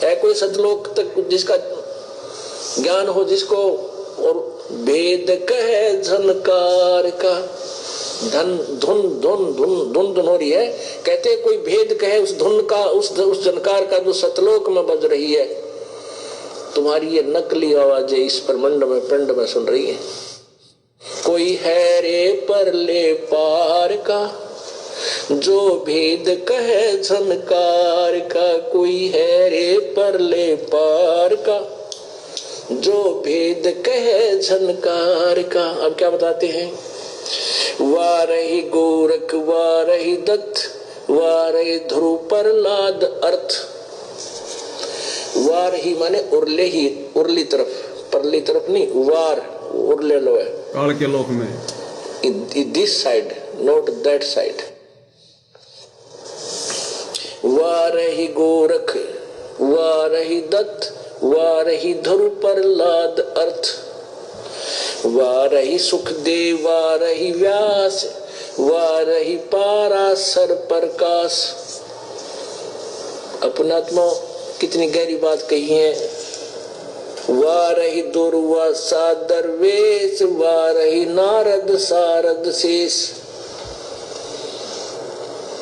है कोई सतलोक तक जिसका ज्ञान हो, जिसको और भेद कहे झनकार का, धन धुन धुन धुन धुन धुन हो रही है, कहते कोई भेद कहे उस धुन का, उस झनकार का जो सतलोक में बज रही है। तुम्हारी ये नकली आवाजें इस परमंड में पिंड में सुन रही है। कोई है रे परले पार का जो भेद कहे झनकार का, कोई है रे परले पार का जो भेद कहे झनकार का। अब क्या बताते हैं? वारही गोरख वारही दत्त वारही ध्रुव प्रहलाद अर्थ। वार ही माने उरले ही, उरली तरफ, परली तरफ नहीं, वार उरले लो है
काल के लोक में,
this side not that side. वारही गोरख वारही दत्त वारही ध्रुव प्रहलाद अर्थ, वारही सुखदेव वारही व्यास वारही पाराशर प्रकाश। अपनात्मा कितनी गहरी बात कही है। वारही दुर्वा सादरवेश वारही नारद सारद शेष,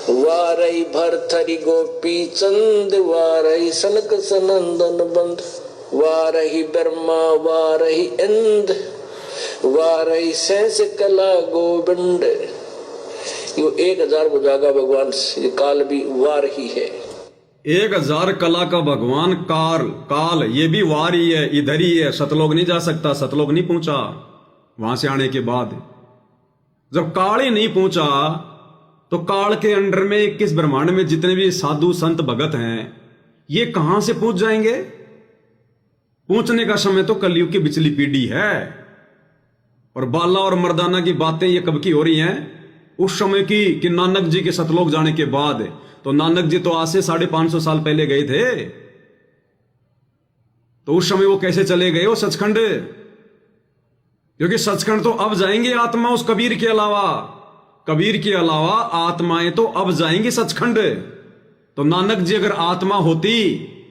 वारही भरथरी गोपी चंद वारही सनक सनंदन बंद, वारही ब्रह्मा वारही इंद्र वारही शेष कला गोविंद। यो 1000 बुझागा भगवान, ये काल भी वार ही है।
1000 कला का भगवान काल ये भी वार ही है, इधर ही है। सतलोक नहीं जा सकता, सतलोक नहीं पहुंचा। वहां से आने के बाद जब काल ही नहीं पहुंचा तो काल के अंडर में 21 ब्रह्मांड में जितने भी साधु संत भगत हैं ये कहां से पहुंच जाएंगे? पहुंचने का समय तो कलयुग की बिचली पीढ़ी है। और बाला और मर्दाना की बातें ये कब की हो रही हैं? उस समय की कि नानक जी के सतलोक जाने के बाद। तो नानक जी तो आज से 550 साल पहले गए थे, तो उस समय वो कैसे चले गए वो सचखंड? क्योंकि सचखंड तो अब जाएंगे आत्मा उस कबीर के अलावा, कबीर के अलावा आत्माएं तो अब जाएंगे सचखंड। तो नानक जी अगर आत्मा होती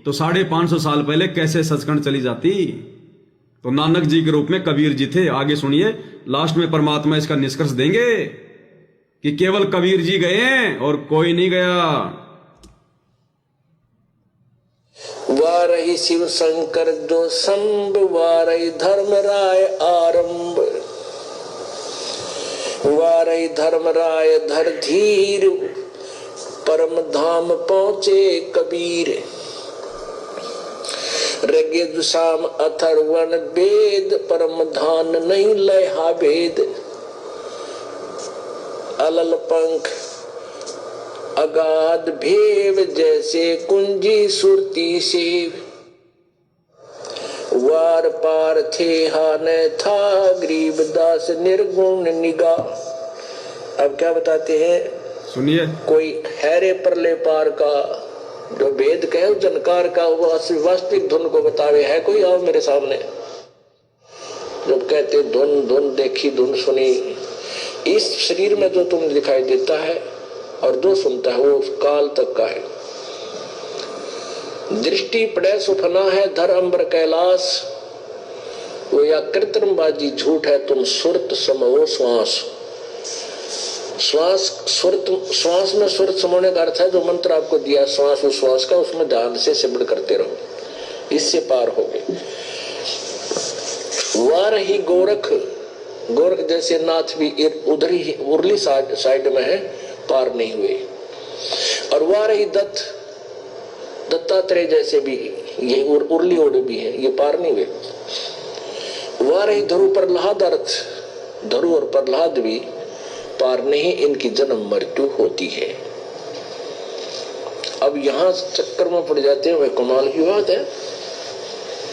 तो 550 साल पहले कैसे सचखंड चली जाती। तो नानक जी के रूप में कबीर जी थे। आगे सुनिए, लास्ट में परमात्मा इसका निष्कर्ष देंगे कि केवल कबीर जी गए हैं और कोई नहीं गया।
वारही शिव शंकर जो संब, वारही धर्म राय आरंभ, वारही धर्म राय धर धीर, परम धाम पहुंचे कबीर। ऋग्वेद साम अथर्वण वेद, परम धान नहीं लहा भेद। अलल पंख अगाध भेव, जैसे कुंजी सुरती सेव। वार पार थे हान था, गरीब दास निर्गुण निगाह। अब क्या बताते हैं,
सुनिए।
कोई हैरे परले पार का जो भेद कहे जनकार का, वो वास्तविक धुन को बतावे। है कोई आओ मेरे सामने। जब कहते धुन धुन देखी धुन सुनी, इस शरीर में जो तुम्हें दिखाई देता है और जो सुनता है वो काल तक का है। दृष्टि पड़े सुफना है धर अंबर कैलाश, वो या कृत्रिमबाजी झूठ है तुम सुरत समो श्वास। श्वास में सुरत समोने का अर्थ है जो मंत्र आपको दिया श्वास विश्वास का, उसमें ध्यान से सिमरण करते रहो, इससे पार हो गए। वार ही गोरख, गोरख जैसे नाथ भी उधर ही उरली साइड में है, पार नहीं हुए। और वार ही दत्त, दत्तात्रेय जैसे भी ये उरली ओड भी है, ये पार नहीं हुए। वार ही धरु प्रहलाद, अर्थ धरु और प्रहलाद भी पार नहीं, इनकी जन्म मृत्यु होती है। अब यहां चक्कर में पड़ जाते हैं, वह कमाल की बात है।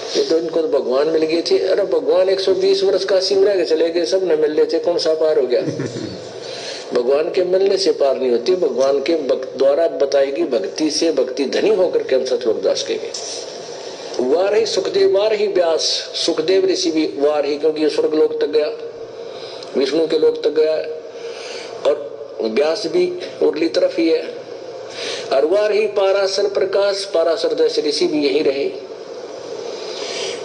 ये तो इनको तो भगवान मिल गए थे। अरे भगवान 120 वर्ष का रह के चले गए, सब न मिल लेते, कौन सा पार हो गया। भगवान के मिलने से पार नहीं होती, भगवान के द्वारा बताएगी भक्ति से, भक्ति धनी होकर के हम सतलोक जा सकेंगे। वार ही सुखदेव, वार ही व्यास, सुखदेव ऋषि भी वार ही, क्योंकि ये स्वर्ग लोक तक गया, विष्णु के लोक तक गया, और व्यास भी उर्ली तरफ ही है। और वार ही पाराशर प्रकाश, पाराशर जैसे ऋषि भी यही रहे।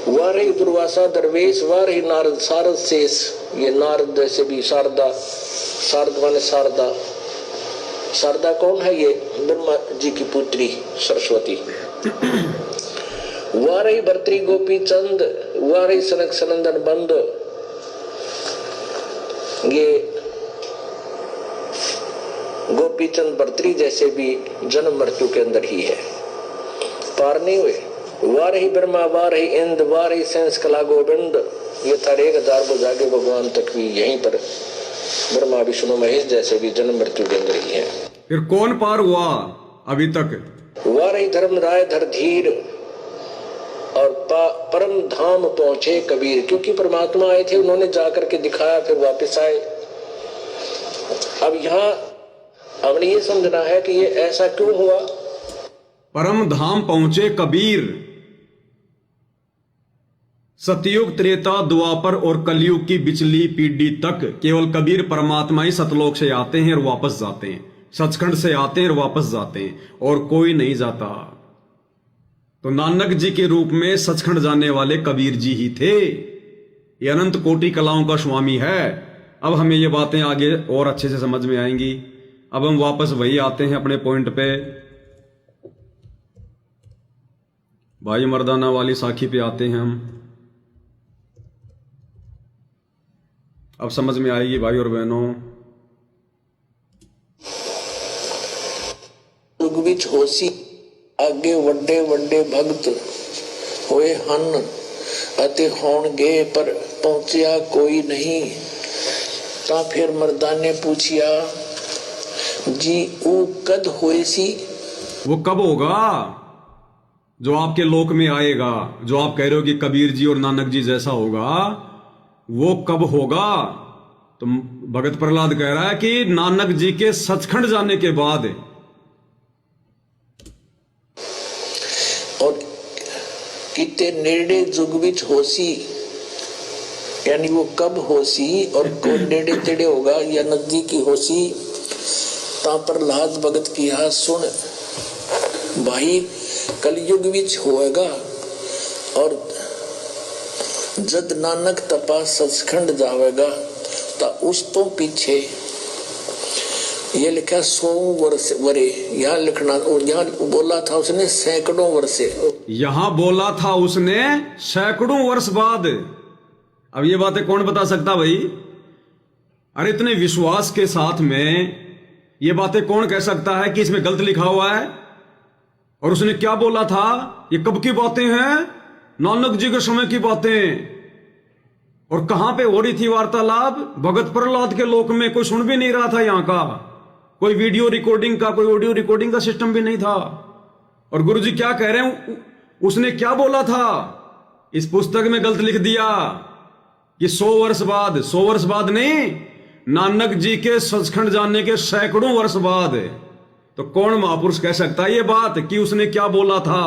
वार ही दुर्वासा दरवेश, वार ही नारद सारद शेष, ये नारद जैसे भी शारदा, शारद माने शारदा, शारदा कौन है, ये ब्रह्मा जी की पुत्री सरस्वती। वार ही भर्तृ गोपी चंद, वार ही सनक सनंदन बंद, ये गोपी चंद भर्तृ जैसे भी जन्म मृत्यु के अंदर ही है, पार नहीं हुए। वार ही ब्रह्मा, वार ही इंद्र, वार ही सेंस कला गोविंद, ये थारे 1000 बुझागे भगवान तक भी यहीं पर ब्रह्मा विष्णु महेश जैसे भी जन्म मृत्यु के अंदर ही है।
फिर कौन पार हुआ अभी तक।
वार ही धर्म राय धर धीर, और परम धाम पहुंचे कबीर, क्योंकि परमात्मा आए थे, उन्होंने जाकर के दिखाया, फिर वापस आए। अब यहाँ हमने ये समझना है कि ये ऐसा क्यों हुआ।
परम धाम पहुंचे कबीर। सतयुग त्रेता द्वापर और कलयुग की बिचली पीढ़ी तक केवल कबीर परमात्मा ही सतलोक से आते हैं और वापस जाते हैं, सचखंड से आते हैं और वापस जाते हैं, और कोई नहीं जाता। तो नानक जी के रूप में सचखंड जाने वाले कबीर जी ही थे। ये अनंत कोटि कलाओं का स्वामी है। अब हमें ये बातें आगे और अच्छे से समझ में आएंगी। अब हम वापस वही आते हैं अपने पॉइंट पे, भाई मर्दाना वाली साखी पे आते हैं हम। अब समझ में आएगी भाई और बहनों।
युग विच होसी आगे वड्डे वड्डे भगत होए हन, अते होणगे पर पहुंचिया कोई नहीं। ता फिर मर्दा ने पूछिया, जी वो कद होए सी।
वो कब होगा जो आपके लोक में आएगा, जो आप कह रहे हो कि कबीर जी और नानक जी जैसा होगा, वो कब होगा। तो भगत प्रहलाद कह रहा है कि नानक जी के सचखंड जाने के बाद।
और किते नेड़े जुग विच होसी, यानी वो कब होसी और कौन नेड़े तेड़े होगा या नजदीकी होसी। ता प्रहलाद भगत की सुन भाई, कलयुग विच होएगा और जद नानक तपा सचखंड जावेगा ता उस तो पीछे ये लिखा 100 वर्ष वरे, यहाँ लिखना, और यहाँ बोला था उसने सैकड़ों वर्ष,
यहां बोला था उसने सैकड़ों वर्ष बाद। अब ये बातें कौन बता सकता भाई? अरे इतने विश्वास के साथ में ये बातें कौन कह सकता है कि इसमें गलत लिखा हुआ है? और उसने क्या बोला था? ये कब की बातें हैं? नानक जी के समय की बातें। और कहां पे हो रही थी वार्तालाप? भगत प्रहलाद के लोक में। कोई सुन भी नहीं रहा था यहां का, कोई वीडियो रिकॉर्डिंग का, कोई ऑडियो रिकॉर्डिंग का सिस्टम भी नहीं था। और गुरुजी क्या कह रहे हैं? उसने क्या बोला था? इस पुस्तक में गलत लिख दिया कि 100 वर्ष बाद। 100 वर्ष बाद नहीं, नानक जी के सचखंड जाने के सैकड़ों वर्ष बाद। तो कौन महापुरुष कह सकता है ये बात कि उसने क्या बोला था?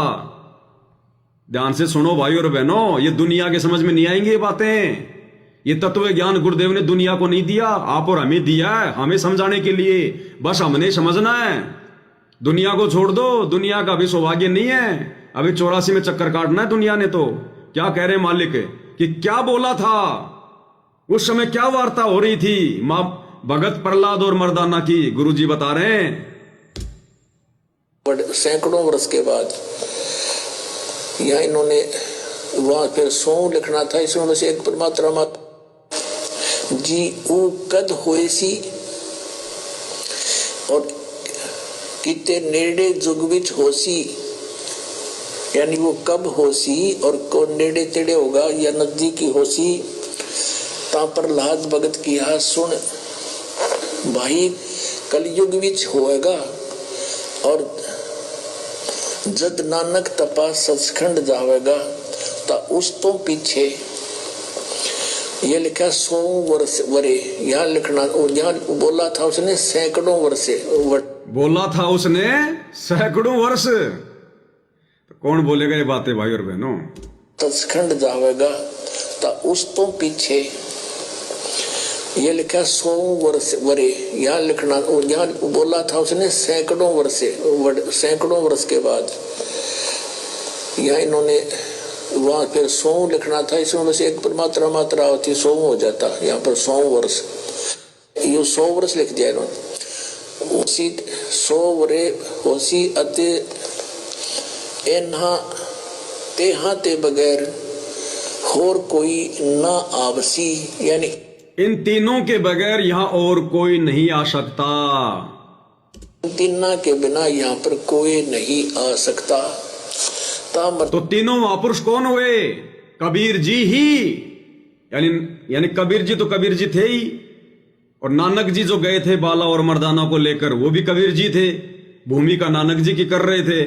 ध्यान से सुनो भाई और बहनों, ये दुनिया के समझ में नहीं आएंगी ये बातें। ये तत्व ज्ञान गुरुदेव ने दुनिया को नहीं दिया, आप और हमें दिया है, हमें समझाने के लिए। बस हमने समझना है। दुनिया को छोड़ दो, दुनिया का भी सौभाग्य नहीं है। अभी 84 में चक्कर काटना है दुनिया ने। तो क्या कह रहे मालिक कि क्या बोला था उस समय? क्या वार्ता हो रही थी मां भगत प्रहलाद और मर्दाना की? गुरुजी बता रहे हैं
सैकड़ों वर्ष के बाद। यहाँ इन्होंने वहां फिर 100 लिखना था, इसमें से एक परमात्मा मात जी ऊ कद होए सी और किते नेड़े जुग विच होसी, यानी वो कब होसी और कौन नेड़े तेड़े होगा या नजदीकी होसी। ता प्रहलाद भगत की हा सुन भाई, कलयुग विच होएगा और जद नानक तपा सचखंड जावेगा ता उस तो पीछे ये लिखा 100 वर्ष वरे, यहाँ लिखना, और यहाँ बोला था उसने सैकड़ों वर्ष,
बोला था उसने सैकड़ों वर्ष। तो कौन बोलेगा ये बातें भाई और बहनों?
सचखंड जावेगा ता उस तो पीछे ये लिखा 100 वर्ष वरे, यहाँ लिखना, और यहाँ बोला था उसने सैकड़ों वर्ष के बाद। यहाँ इन्होंने वहां फिर 100 लिखना था, इसमें से एक परमात्मा मात्रा होती 100 हो जाता। यहाँ पर 100 वर्ष, ये 100 वर्ष लिख दिया इन्होंने। उसी 100 वरे होसी अते एन्हा तेहा ते बगैर होर कोई ना आवसी, यानी
इन तीनों के बगैर यहां और कोई नहीं आ सकता।
तीनों के बिना यहाँ पर कोई नहीं आ सकता।
तो तीनों महापुरुष कौन हुए? कबीर जी ही, यानी कबीर जी तो कबीर जी थे ही, और नानक जी जो गए थे बाला और मर्दाना को लेकर, वो भी कबीर जी थे। भूमिका नानक जी की कर रहे थे।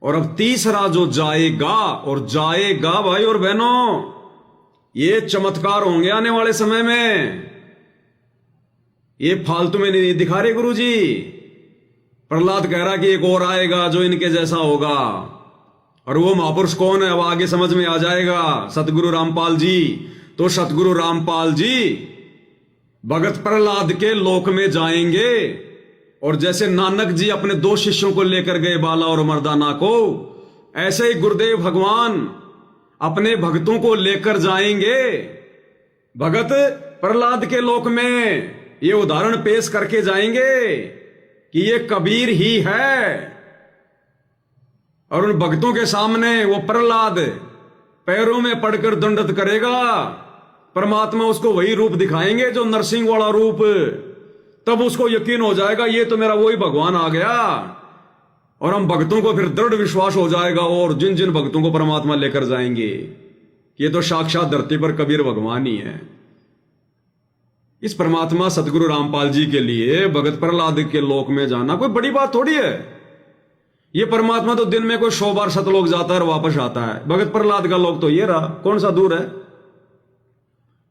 और अब तीसरा जो जाएगा, और जाएगा भाई और बहनों, ये चमत्कार होंगे आने वाले समय में। ये फालतू में नहीं दिखा रहे गुरुजी। प्रहलाद कह रहा कि एक और आएगा जो इनके जैसा होगा, और वो महापुरुष कौन है अब आगे समझ में आ जाएगा। सतगुरु रामपाल जी। तो सतगुरु रामपाल जी भगत प्रहलाद के लोक में जाएंगे, और जैसे नानक जी अपने 2 शिष्यों को लेकर गए बाला और मर्दाना को, ऐसे ही गुरुदेव भगवान अपने भक्तों को लेकर जाएंगे भगत प्रहलाद के लोक में। ये उदाहरण पेश करके जाएंगे कि ये कबीर ही है। और उन भक्तों के सामने वो प्रहलाद पैरों में पड़कर दंडत करेगा। परमात्मा उसको वही रूप दिखाएंगे जो नरसिंह वाला रूप। तब उसको यकीन हो जाएगा ये तो मेरा वही भगवान आ गया। और हम भक्तों को फिर दृढ़ विश्वास हो जाएगा, और जिन जिन भक्तों को परमात्मा लेकर जाएंगे ये तो साक्षात धरती पर कबीर भगवान ही है। इस परमात्मा सतगुरु रामपाल जी के लिए भगत प्रहलाद के लोक में जाना कोई बड़ी बात थोड़ी है। ये परमात्मा तो दिन में कोई 100 बार सतलोक जाता है और वापस आता है। भगत प्रहलाद का लोक तो ये रहा, कौन सा दूर है।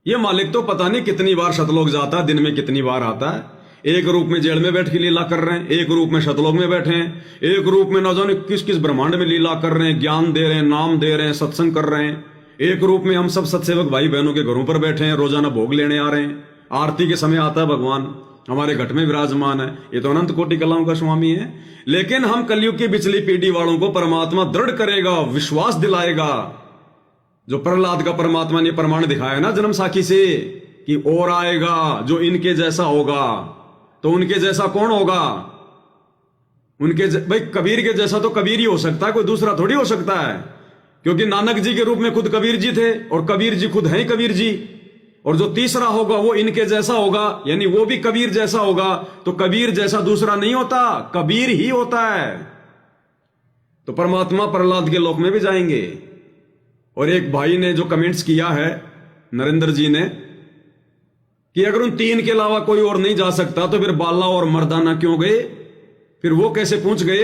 ये मालिक तो पता नहीं कितनी बार सतलोक जाता है, दिन में कितनी बार आता है। एक रूप में जेल में बैठ के लीला कर रहे हैं, एक रूप में शतलोक में बैठे हैं, एक रूप में न जाने किस किस ब्रह्मांड में लीला कर रहे हैं, ज्ञान दे रहे हैं, नाम दे रहे हैं, सत्संग कर रहे हैं। एक रूप में हम सब सत्सेवक भाई बहनों के घरों पर बैठे हैं, रोजाना भोग लेने आ रहे हैं। आरती के समय आता है भगवान, हमारे घट में विराजमान है, ये तो अनंत कोटि कलाओं का स्वामी है। लेकिन हम कलयुग की पिछली पीढ़ी वालों को परमात्मा दृढ़ करेगा, विश्वास दिलाएगा। जो प्रहलाद का परमात्मा ने प्रमाण दिखाया ना जन्म साखी से कि और आएगा जो इनके जैसा होगा। तो उनके जैसा कौन होगा? भाई कबीर के जैसा तो कबीर ही हो सकता है, कोई दूसरा थोड़ी हो सकता है। क्योंकि नानक जी के रूप में खुद कबीर जी थे और कबीर जी खुद हैं कबीर जी। और जो तीसरा होगा वो इनके जैसा होगा, यानी वो भी कबीर जैसा होगा। तो कबीर जैसा दूसरा नहीं होता, कबीर ही होता है। तो परमात्मा प्रहलाद के लोक में भी जाएंगे। और एक भाई ने जो कमेंट्स किया है, नरेंद्र जी ने, कि अगर उन तीन के अलावा कोई और नहीं जा सकता तो फिर बाला और मर्दाना क्यों गए? फिर वो कैसे पूछ गए?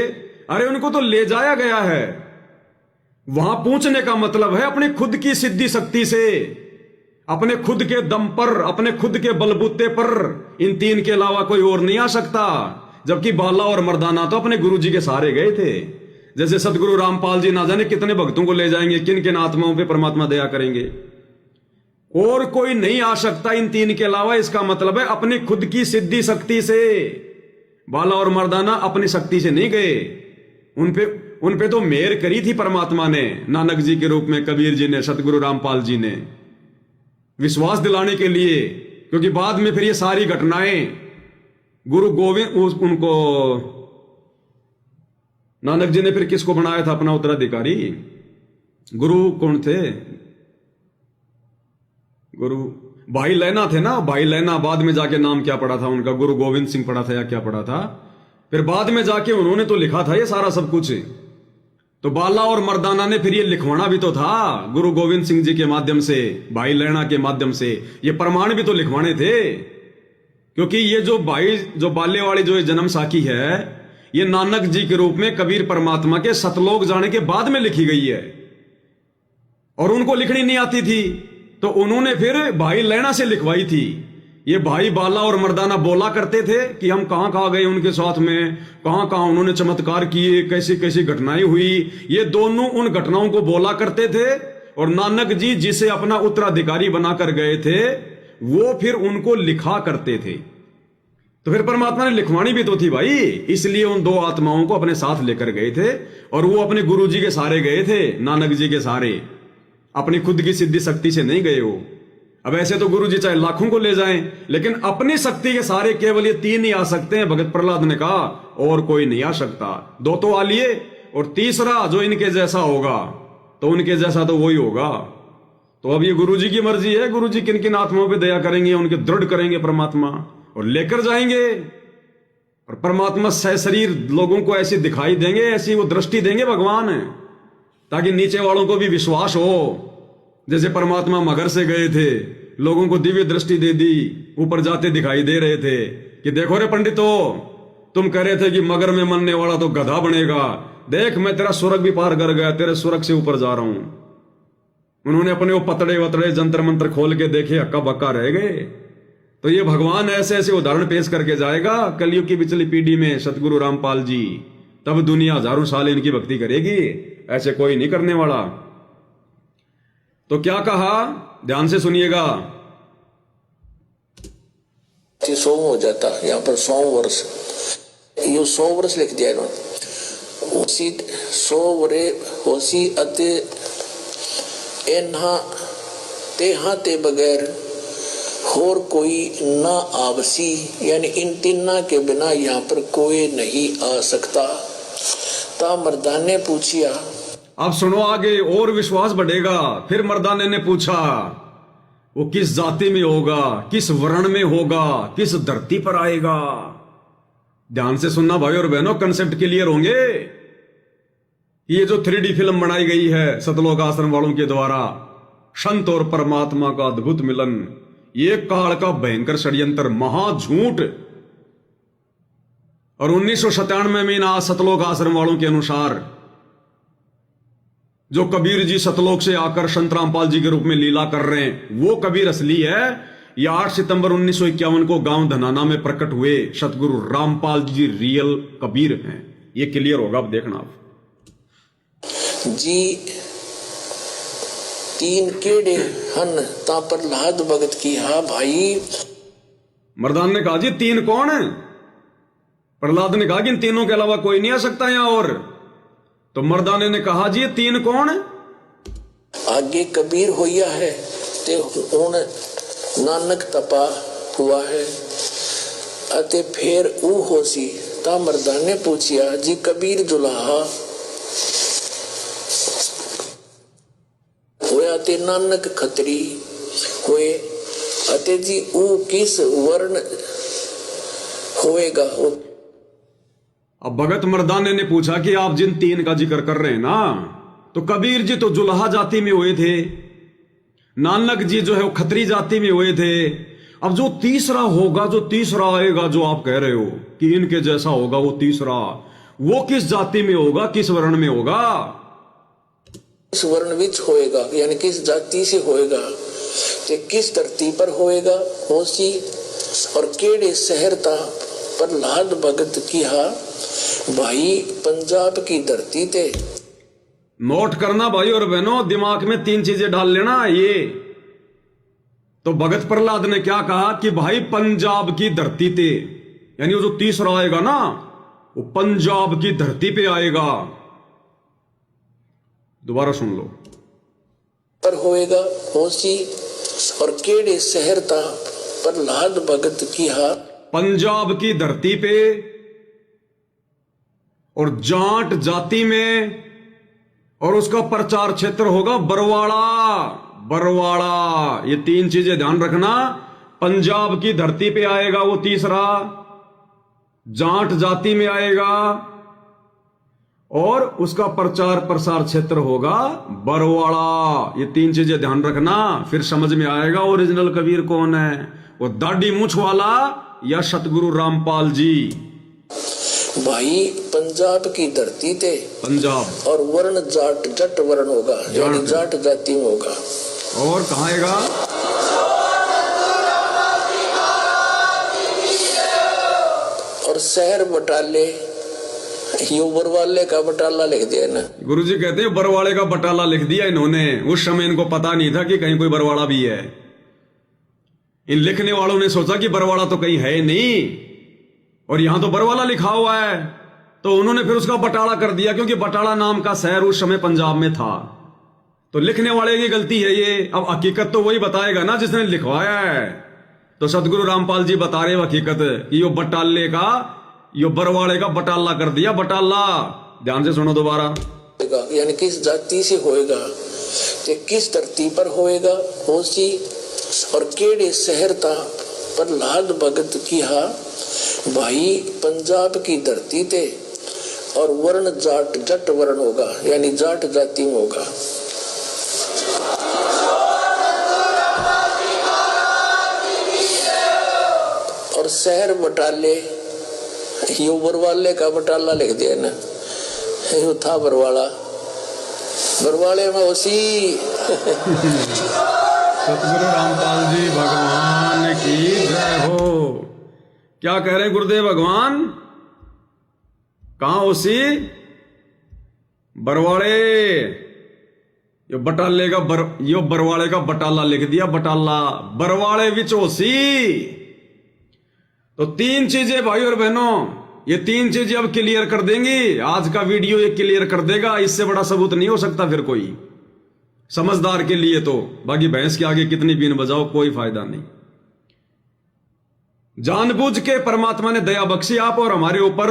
अरे उनको तो ले जाया गया है। वहां पूछने का मतलब है अपने खुद की सिद्धि शक्ति से, अपने खुद के दम पर, अपने खुद के बलबूते पर इन तीन के अलावा कोई और नहीं आ सकता। जबकि बाला और मर्दाना तो अपने गुरु जी के सहारे गए थे। जैसे सदगुरु रामपाल जी ना जाने कितने भक्तों को ले जाएंगे, किन किन आत्माओं पे परमात्मा दया करेंगे। और कोई नहीं आ सकता इन तीन के अलावा। इसका मतलब है अपनी खुद की सिद्धि शक्ति से। बाला और मर्दाना अपनी शक्ति से नहीं गए, उन पे तो मेहर करी थी परमात्मा ने, नानक जी के रूप में, कबीर जी ने, सतगुरु रामपाल जी ने, विश्वास दिलाने के लिए। क्योंकि बाद में फिर ये सारी घटनाएं गुरु गोविंद, उनको नानक जी ने फिर किसको बनाया था अपना उत्तराधिकारी? गुरु कौन थे? गुरु भाई लैना थे ना, भाई लैना। बाद में जाके नाम क्या पड़ा था उनका? गुरु गोविंद सिंह पड़ा था या क्या पड़ा था? फिर बाद में जाके उन्होंने तो लिखा था ये सारा सब कुछ। तो बाला और मर्दाना ने फिर ये लिखवाना भी तो था गुरु गोविंद सिंह जी के माध्यम से, भाई लैना के माध्यम से। ये प्रमाण भी तो लिखवाने थे। क्योंकि ये जो बाले वाली जो जन्म साखी है, ये नानक जी के रूप में कबीर परमात्मा के सतलोक जाने के बाद में लिखी गई है। और उनको लिखनी नहीं आती थी, तो उन्होंने फिर भाई लैना से लिखवाई थी। ये भाई बाला और मर्दाना बोला करते थे कि हम कहां कहां गए उनके साथ में, कहां कहां उन्होंने चमत्कार किए, कैसी कैसी घटनाएं हुई। ये दोनों उन घटनाओं को बोला करते थे। और नानक जी जिसे अपना उत्तराधिकारी बनाकर गए थे, वो फिर उनको लिखा करते थे। तो फिर परमात्मा ने लिखवानी भी तो थी भाई, इसलिए उन दो आत्माओं को अपने साथ लेकर गए थे। और वो अपने गुरु जी के सहारे गए थे, नानक जी के सहारे, अपनी खुद की सिद्धि शक्ति से नहीं गए वो। अब ऐसे तो गुरु जी चाहे लाखों को ले जाएं, लेकिन अपनी शक्ति के सहारे केवल ये तीन ही आ सकते हैं। भगत प्रहलाद ने कहा और कोई नहीं आ सकता। दो तो आ लिए, और तीसरा जो इनके जैसा होगा, तो उनके जैसा तो वही होगा। तो अब ये गुरु जी की मर्जी है, गुरु जी किन किन आत्माओं पे दया करेंगे, उनके दृढ़ करेंगे परमात्मा और लेकर जाएंगे। और परमात्मा सहशरीर लोगों को ऐसी दिखाई देंगे, ऐसी वो दृष्टि देंगे भगवान, ताकि नीचे वालों को भी विश्वास हो। जैसे परमात्मा मगर से गए थे, लोगों को दिव्य दृष्टि दे दी, ऊपर जाते दिखाई दे रहे थे कि देखो रे पंडितो, तुम कह रहे थे कि मगर में मरने वाला तो गधा बनेगा, देख मैं तेरा स्वर्ग भी पार कर गया, तेरे स्वर्ग से ऊपर जा रहा हूं। उन्होंने अपने वो पतड़े वतड़े जंतर मंत्र खोल के देखे, हक्का बक्का रह गए। तो ये भगवान ऐसे ऐसे उदाहरण पेश करके जाएगा कलयुग की पिछली पीढ़ी में, सतगुरु रामपाल जी। तब दुनिया हजारों साल इनकी भक्ति करेगी, ऐसे कोई नहीं करने वाला। तो क्या कहा, ध्यान से सुनिएगा।
100 हो जाता, यहाँ पर 100 वर्ष, ये 100 वर्ष लिख दिया इन्होंने। उसी 100 वरे होसी अते एन्हा तेहा ते बगैर और कोई ना आवसी, यानी इन तीना के बिना यहाँ पर कोई नहीं आ सकता। ता मर्दाने ने पूछिया,
अब सुनो आगे और विश्वास बढ़ेगा। फिर मर्दाने ने पूछा, वो किस जाति में होगा, किस वर्ण में होगा, किस धरती पर आएगा। ध्यान से सुनना भाई और बहनों, कंसेप्ट क्लियर होंगे। ये जो 3D फिल्म बनाई गई है सतलोक आश्रम वालों के द्वारा, संत और परमात्मा का अद्भुत मिलन, ये काल का भयंकर षड्यंत्र, महाझूठ। और 1997 में ना सतलोक आश्रम वालों के अनुसार जो कबीर जी सतलोक से आकर संत रामपाल जी के रूप में लीला कर रहे हैं, वो कबीर असली है। या 8 सितंबर 1951 को गांव धनाना में प्रकट हुए सतगुरु रामपाल जी रियल कबीर हैं। ये क्लियर होगा, अब देखना आप
जी। 3 केड़े हन ता प्रहलाद भगत की, हा भाई
मर्दान ने कहा जी तीन कौन है? प्रहलाद ने कहा कि इन तीनों के अलावा कोई नहीं आ सकता यहां और। तो मर्दाने ने कहा जी ये तीन कौन है?
आगे कबीर होया है ते हुण नानक तपा हुआ है अते फिर ऊ होसी। ता मर्दान ने पूछिया जी कबीर जुलाहा होया ते नानक खत्री होए अते जी ऊ किस वर्ण होएगा?
अब भगत मर्दाने ने पूछा कि आप जिन तीन का जिक्र कर रहे हैं ना, तो कबीर जी तो जुल्हा जाति में हुए थे, नानक जी जो है वो खत्री जाति में हुए थे। अब जो तीसरा होगा, जो तीसरा आएगा, जो आप कह रहे हो कि इनके जैसा होगा वो तीसरा, वो किस जाति में होगा, किस वर्ण में होगा?
किस वर्ण विच होएगा यानी किस जाति से होएगा, ते किस धरती पर होएगा होसी और केड़े शहर ता प्रहलाद भगत किहा भाई पंजाब की धरती ते।
नोट करना भाई और बहनों, दिमाग में तीन चीजें डाल लेना। ये तो भगत प्रहलाद ने क्या कहा कि भाई पंजाब की धरती ते, यानी वो जो तीसरा आएगा ना वो पंजाब की धरती पे आएगा। दोबारा सुन लो।
पर होएगा होसी और केड़े शहर ता प्रहलाद भगत किहा
पंजाब की धरती पे और जाट जाति में, और उसका प्रचार क्षेत्र होगा बरवाड़ा। बरवाड़ा, ये तीन चीजें ध्यान रखना। पंजाब की धरती पे आएगा वो तीसरा, जाट जाति में आएगा, और उसका प्रचार प्रसार क्षेत्र होगा बरवाड़ा। ये तीन चीजें ध्यान रखना, फिर समझ में आएगा ओरिजिनल कबीर कौन है, वो दाढ़ी मूंछ वाला या सतगुरु रामपाल जी।
भाई पंजाब की धरती ते
पंजाब
और वर्ण जाट जट वर्ण होगा यानी जाट जाति में होगा।
और कहाँ आएगा?
और शहर बटाले, यो बरवाले का बटाला लिख दिया ना।
गुरुजी कहते हैं बरवाड़े का बटाला लिख दिया इन्होंने। उस समय इनको पता नहीं था कि कहीं कोई बरवाड़ा भी है। इन लिखने वालों ने सोचा कि बरवाड़ा तो कहीं है नहीं, और यहां तो बरवाला लिखा हुआ है, तो उन्होंने फिर उसका बटाला कर दिया, क्योंकि बटाला नाम का शहर उस समय पंजाब में था। तो लिखने वाले की गलती है ये। अब हकीकत तो वही बताएगा ना जिसने लिखवाया है। तो सतगुरु रामपाल जी बता रहे हकीकत कि यो बटाले का, यो बरवाड़े का बटाला कर दिया, बटाला। ध्यान से सुनो दोबारा।
यानी किस जाति से होएगा, ते किस धरती पर होएगा होसी और केड़े शहर ता प्रहलाद भगत किहा भाई पंजाब की धरती ते और वर्ण जाट जट वर्ण होगा यानी जाट जाति में होगा। और शहर बटाले, यो बरवाले का बटाला लिख दिया ना, यो था बरवाड़ा, बरवाले में उसी।
सतगुरु रामपाल जी भगवान की जय हो। क्या कह रहे हैं गुरुदेव भगवान? कहां उसी बरवाड़े, यो बटाले का यो बरवाड़े का बटाला लिख दिया, बटाला बरवाड़े विच होसी। तो तीन चीजें भाई और बहनों, ये तीन चीजें अब क्लियर कर देंगी। आज का वीडियो ये क्लियर कर देगा। इससे बड़ा सबूत नहीं हो सकता फिर कोई समझदार के लिए। तो बाकी भैंस के आगे कितनी बीन बजाओ, कोई फायदा नहीं। जानबूझ के परमात्मा ने दया बख्शी आप और हमारे ऊपर।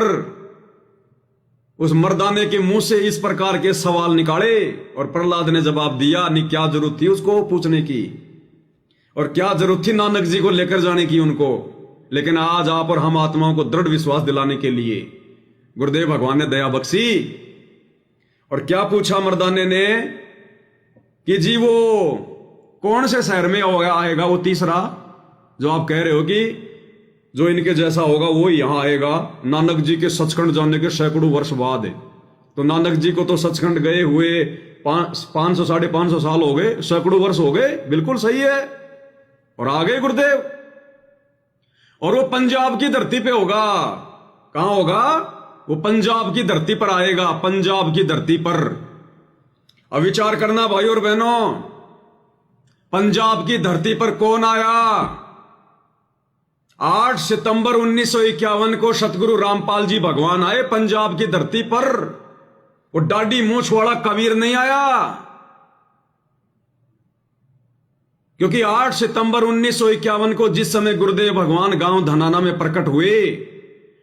उस मर्दाने के मुंह से इस प्रकार के सवाल निकाले और प्रहलाद ने जवाब दिया। नहीं, क्या जरूरत थी उसको पूछने की, और क्या जरूरत थी नानक जी को लेकर जाने की उनको। लेकिन आज आप और हम आत्माओं को दृढ़ विश्वास दिलाने के लिए गुरुदेव भगवान ने दया बख्शी। और क्या पूछा मर्दाने ने कि जी वो कौन से शहर में आएगा वो तीसरा, जो आप कह रहे हो कि जो इनके जैसा होगा वो यहां आएगा। नानक जी के सचखंड जाने के सैकड़ों वर्ष बाद है। तो नानक जी को तो सचखंड गए हुए 500 550 साल हो गए, सैकड़ों वर्ष हो गए। बिल्कुल सही है। और आ गए गुरुदेव, और वो पंजाब की धरती पे होगा। कहां होगा? वो पंजाब की धरती पर आएगा, पंजाब की धरती पर। अब विचार करना भाई और बहनों, पंजाब की धरती पर कौन आया? 8 सितंबर 1951 को सतगुरु रामपाल जी भगवान आए पंजाब की धरती पर। वो डाडी मूंछ वाला कबीर नहीं आया, क्योंकि 8 सितंबर 1951 को जिस समय गुरुदेव भगवान गांव धनाना में प्रकट हुए,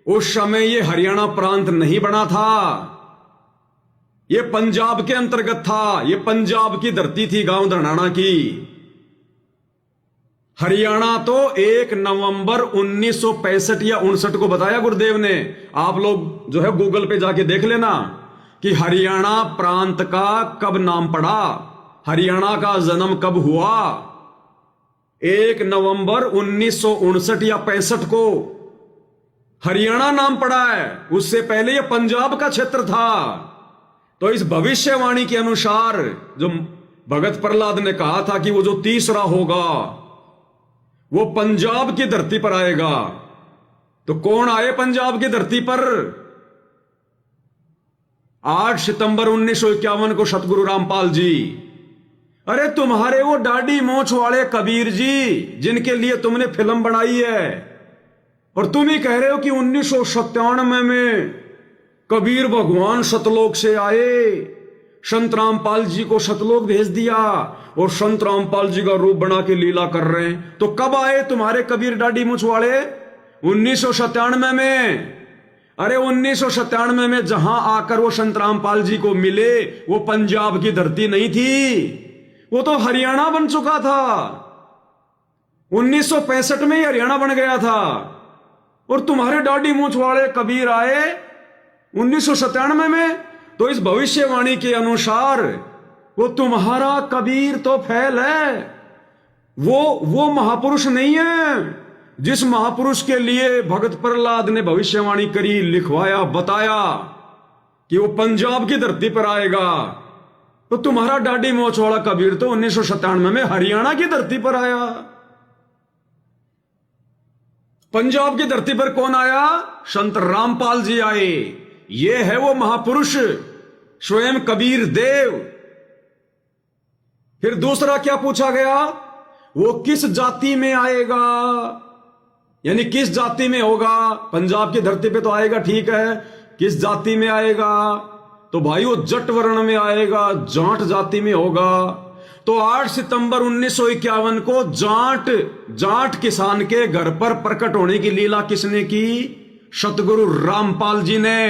उस समय ये हरियाणा प्रांत नहीं बना था, ये पंजाब के अंतर्गत था। ये पंजाब की धरती थी गांव धनाना की। हरियाणा तो 1 नवंबर 1965 या 59 को बताया गुरुदेव ने। आप लोग जो है गूगल पे जाके देख लेना कि हरियाणा प्रांत का कब नाम पड़ा, हरियाणा का जन्म कब हुआ। 1 नवंबर 1959 या 65 को हरियाणा नाम पड़ा है। उससे पहले यह पंजाब का क्षेत्र था। तो इस भविष्यवाणी के अनुसार जो भगत प्रहलाद ने कहा था कि वो जो तीसरा होगा वो पंजाब की धरती पर आएगा, तो कौन आए पंजाब की धरती पर? 8 सितंबर 1951 को सतगुरु रामपाल जी। अरे तुम्हारे वो डाडी मोछ वाले कबीर जी जिनके लिए तुमने फिल्म बनाई है, और तुम ही कह रहे हो कि 1997 में कबीर भगवान सतलोक से आए, संत रामपाल जी को सतलोक भेज दिया और संत रामपाल जी का रूप बना के लीला कर रहे हैं। तो कब आए तुम्हारे कबीर डाडी मूछ वाले? 1997 में। अरे 1997 में जहां आकर वो संत रामपाल जी को मिले, वो पंजाब की धरती नहीं थी, वो तो हरियाणा बन चुका था। 1965 में ही हरियाणा बन गया था। और तुम्हारे डाडी मूछ वाले कबीर आए 1997 में। तो इस भविष्यवाणी के अनुसार वो तुम्हारा कबीर तो फैल है, वो महापुरुष नहीं है जिस महापुरुष के लिए भगत प्रहलाद ने भविष्यवाणी करी, लिखवाया, बताया कि वो पंजाब की धरती पर आएगा। तो तुम्हारा डाडी मोछ वाला कबीर तो 1997 में हरियाणा की धरती पर आया। पंजाब की धरती पर कौन आया? संत रामपाल जी आए। ये है वो महापुरुष, स्वयं कबीर देव। फिर दूसरा क्या पूछा गया? वो किस जाति में आएगा, यानी किस जाति में होगा? पंजाब की धरती पे तो आएगा, ठीक है, किस जाति में आएगा? तो भाई वो जट वर्ण में आएगा, जाट जाति में होगा। तो 8 सितंबर 1951 को जाट किसान के घर पर प्रकट होने की लीला किसने की? सतगुरु रामपाल जी ने।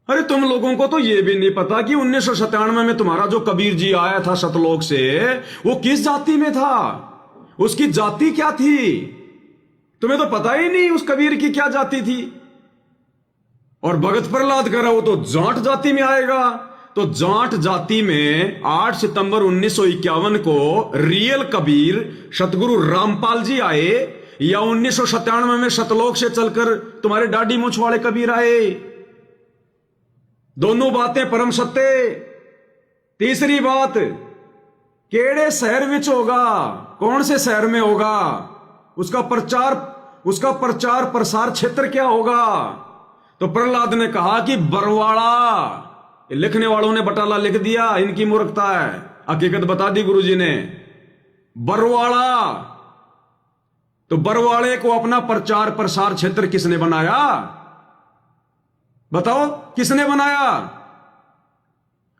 अरे तुम लोगों को तो यह भी नहीं पता कि 1997 में तुम्हारा जो कबीर जी आया था सतलोक से, वो किस जाति में था, उसकी जाति क्या थी? तुम्हें तो पता ही नहीं उस कबीर की क्या जाति थी। और भगत प्रहलाद कह रहा वो तो जाट जाति में आएगा। तो जाट जाति में 8 सितंबर 1951 को रियल कबीर सतगुरु रामपाल जी आए, या 1997 में सतलोक से चलकर तुम्हारे डाडी मूछ वाले कबीर आए? दोनों बातें परम सत्य। तीसरी बात, केड़े शहर विच होगा, कौन से शहर में होगा, उसका प्रचार प्रसार क्षेत्र क्या होगा? तो प्रहलाद ने कहा कि बरवाड़ा। लिखने वालों ने बटाला लिख दिया, इनकी मूर्खता है। हकीकत बता दी गुरुजी ने, बरवाड़ा। तो बरवाड़े को अपना प्रचार प्रसार क्षेत्र किसने बनाया? बताओ किसने बनाया?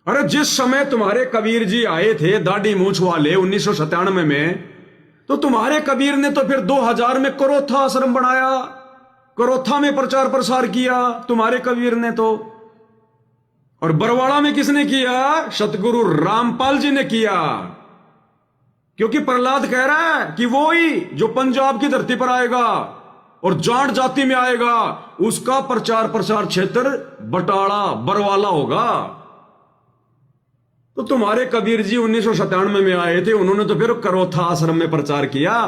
अरे जिस समय तुम्हारे कबीर जी आए थे दाढ़ी मूछ वाले 1997 में, तो तुम्हारे कबीर ने तो फिर 2000 में करोथा आश्रम बनाया, करोथा में प्रचार प्रसार किया तुम्हारे कबीर ने तो। और बरवाड़ा में किसने किया? सतगुरु रामपाल जी ने किया। क्योंकि प्रहलाद कह रहा है कि वो ही जो पंजाब की धरती पर आएगा और जाट जाति में आएगा, उसका प्रचार प्रसार क्षेत्र बटाला बरवाला होगा। तो तुम्हारे कबीर जी 1997 में आए थे, उन्होंने तो फिर करोथा आश्रम में प्रचार किया।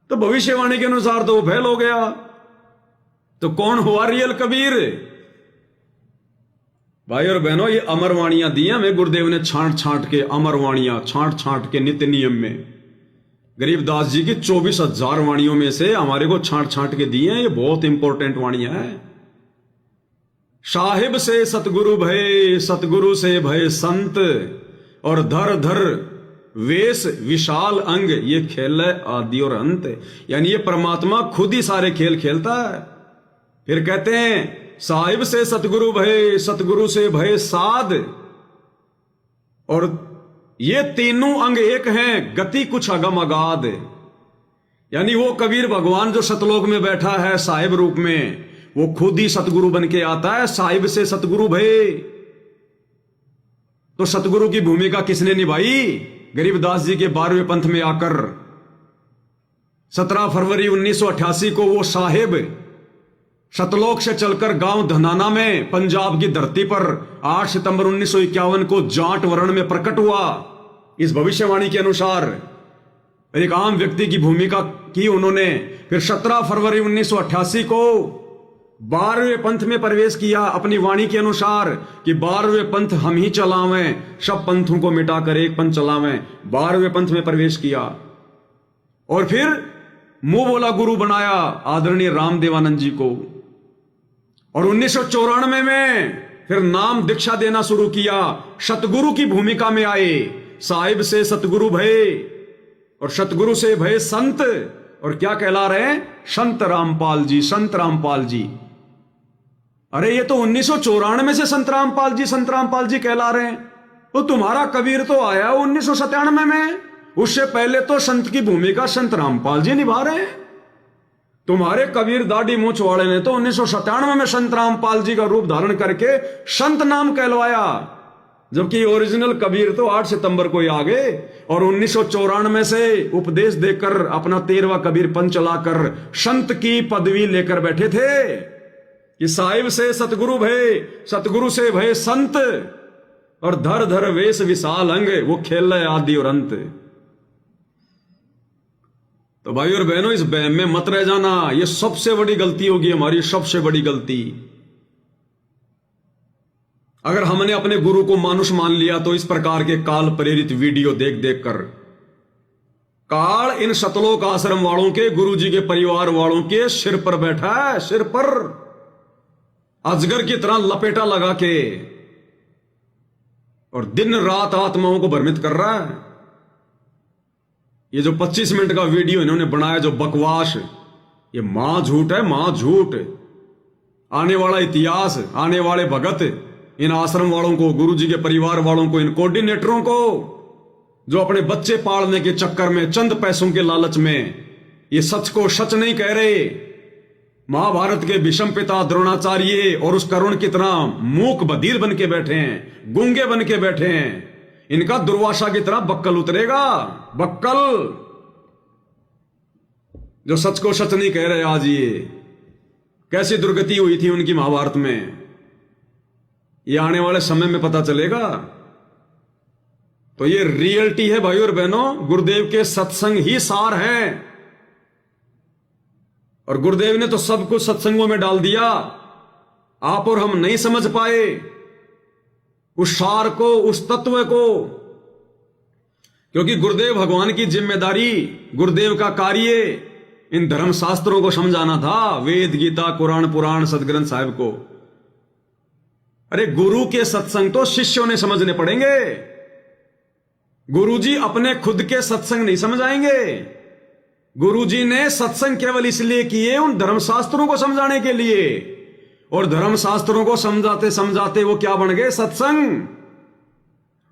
तो भविष्यवाणी के अनुसार तो वो फेल हो गया। तो कौन हुआ रियल कबीर? भाई और बहनों, ये अमरवाणियां दी हैं हमें गुरुदेव ने, छांट छांट के अमरवाणियां, छांट छांट के नित्य नियम में। गरीबदास जी की 24,000 वाणियों में से हमारे को छांट छांट के दिए हैं। ये बहुत इंपॉर्टेंट वाणियां हैं। साहिब से सतगुरु भय, सतगुरु से भय संत, और धर धर वेश विशाल अंग, ये खेल है आदि और अंत। यानी ये परमात्मा खुद ही सारे खेल खेलता है। फिर कहते हैं साहिब से सतगुरु भय, सतगुरु से भय साध। और ये तीनों अंग एक हैं, गति कुछ अगम अगाध। यानी वो कबीर भगवान जो सतलोक में बैठा है साहिब रूप में, वो खुद ही सतगुरु बन के आता है। साहिब से सतगुरु भय, तो सतगुरु की भूमिका किसने निभाई? गरीबदास जी के 12वें पंथ में आकर 17 फरवरी 1988 को वो साहिब सतलोक से चलकर गांव धनाना में पंजाब की धरती पर 8 सितंबर 1951 को जाट वर्ण में प्रकट हुआ। इस भविष्यवाणी के अनुसार एक आम व्यक्ति की भूमिका की उन्होंने। फिर 17 फरवरी 1988 को 12वें पंथ में प्रवेश किया अपनी वाणी के अनुसार कि 12वें पंथ हम ही चलावें, सब पंथों को मिटाकर एक पंथ चलावें। 12वें पंथ में प्रवेश किया और फिर मुंह बोला गुरु बनाया आदरणीय रामदेवानंद जी को। और 1994 में फिर नाम दीक्षा देना शुरू किया। सतगुरु की भूमिका में आए। साहिब से सतगुरु भय और सतगुरु से भय संत। और क्या कहला रहे हैं? संत रामपाल जी, संत रामपाल जी। अरे ये तो 1994 से संत रामपाल जी कहला रहे हैं। तो तुम्हारा कबीर तो आया 1997 में, उससे पहले तो संत की भूमिका संत रामपाल जी निभा रहे हैं। तुम्हारे कबीर दाढ़ी मूंछ वाले ने तो 1997 में संत रामपाल जी का रूप धारण करके संत नाम कहलवाया, जबकि ओरिजिनल कबीर तो 8 सितंबर को ही आ गए और 1994 से उपदेश देकर अपना 13वां कबीर पंथ चलाकर संत की पदवी लेकर बैठे थे कि साहिब से सतगुरु भय, सतगुरु से भय संत। और धर धर वेश विशाल अंग, वो खेल है आदि और अंत। तो भाई और बहनों, इस बहम में मत रह जाना। ये सबसे बड़ी गलती होगी हमारी, सबसे बड़ी गलती। अगर हमने अपने गुरु को मानुष मान लिया तो इस प्रकार के काल प्रेरित वीडियो देख देख कर काल इन सतलोक आश्रम वालों के, गुरु जी के परिवार वालों के सिर पर बैठा है, सिर पर अजगर की तरह लपेटा लगा के, और दिन रात आत्माओं को भ्रमित कर रहा है। ये जो 25 मिनट का वीडियो इन्होंने बनाया, जो बकवास, ये मां झूठ है, मां झूठ। आने वाला इतिहास, आने वाले भगत, इन आश्रम वालों को, गुरु जी के परिवार वालों को, इन कोऑर्डिनेटरों को, जो अपने बच्चे पालने के चक्कर में, चंद पैसों के लालच में ये सच को सच नहीं कह रहे। महाभारत के भीष्म पिता द्रोणाचार्य और उस करुण की तरह मूक बधिर बन के बैठे हैं, गूंगे बन के बैठे हैं। इनका दुर्वासा की तरह बक्कल उतरेगा, बक्कल, जो सच को सच नहीं कह रहे। आज ये कैसी दुर्गति हुई थी उनकी महाभारत में, ये आने वाले समय में पता चलेगा। तो ये रियलिटी है भाई और बहनों, गुरुदेव के सत्संग ही सार है। और गुरुदेव ने तो सब कुछ सत्संगों में डाल दिया, आप और हम नहीं समझ पाए उस सार को, उस तत्व को। क्योंकि गुरुदेव भगवान की जिम्मेदारी, गुरुदेव का कार्य इन धर्म शास्त्रों को समझाना था, वेद, गीता, कुरान, पुराण, सदग्रंथ साहिब को। अरे गुरु के सत्संग तो शिष्यों ने समझने पड़ेंगे। गुरुजी अपने खुद के सत्संग नहीं समझाएंगे। गुरुजी ने सत्संग केवल इसलिए किए उन धर्मशास्त्रों को समझाने के लिए, और धर्मशास्त्रों को समझाते समझाते वो क्या बन गए? सत्संग।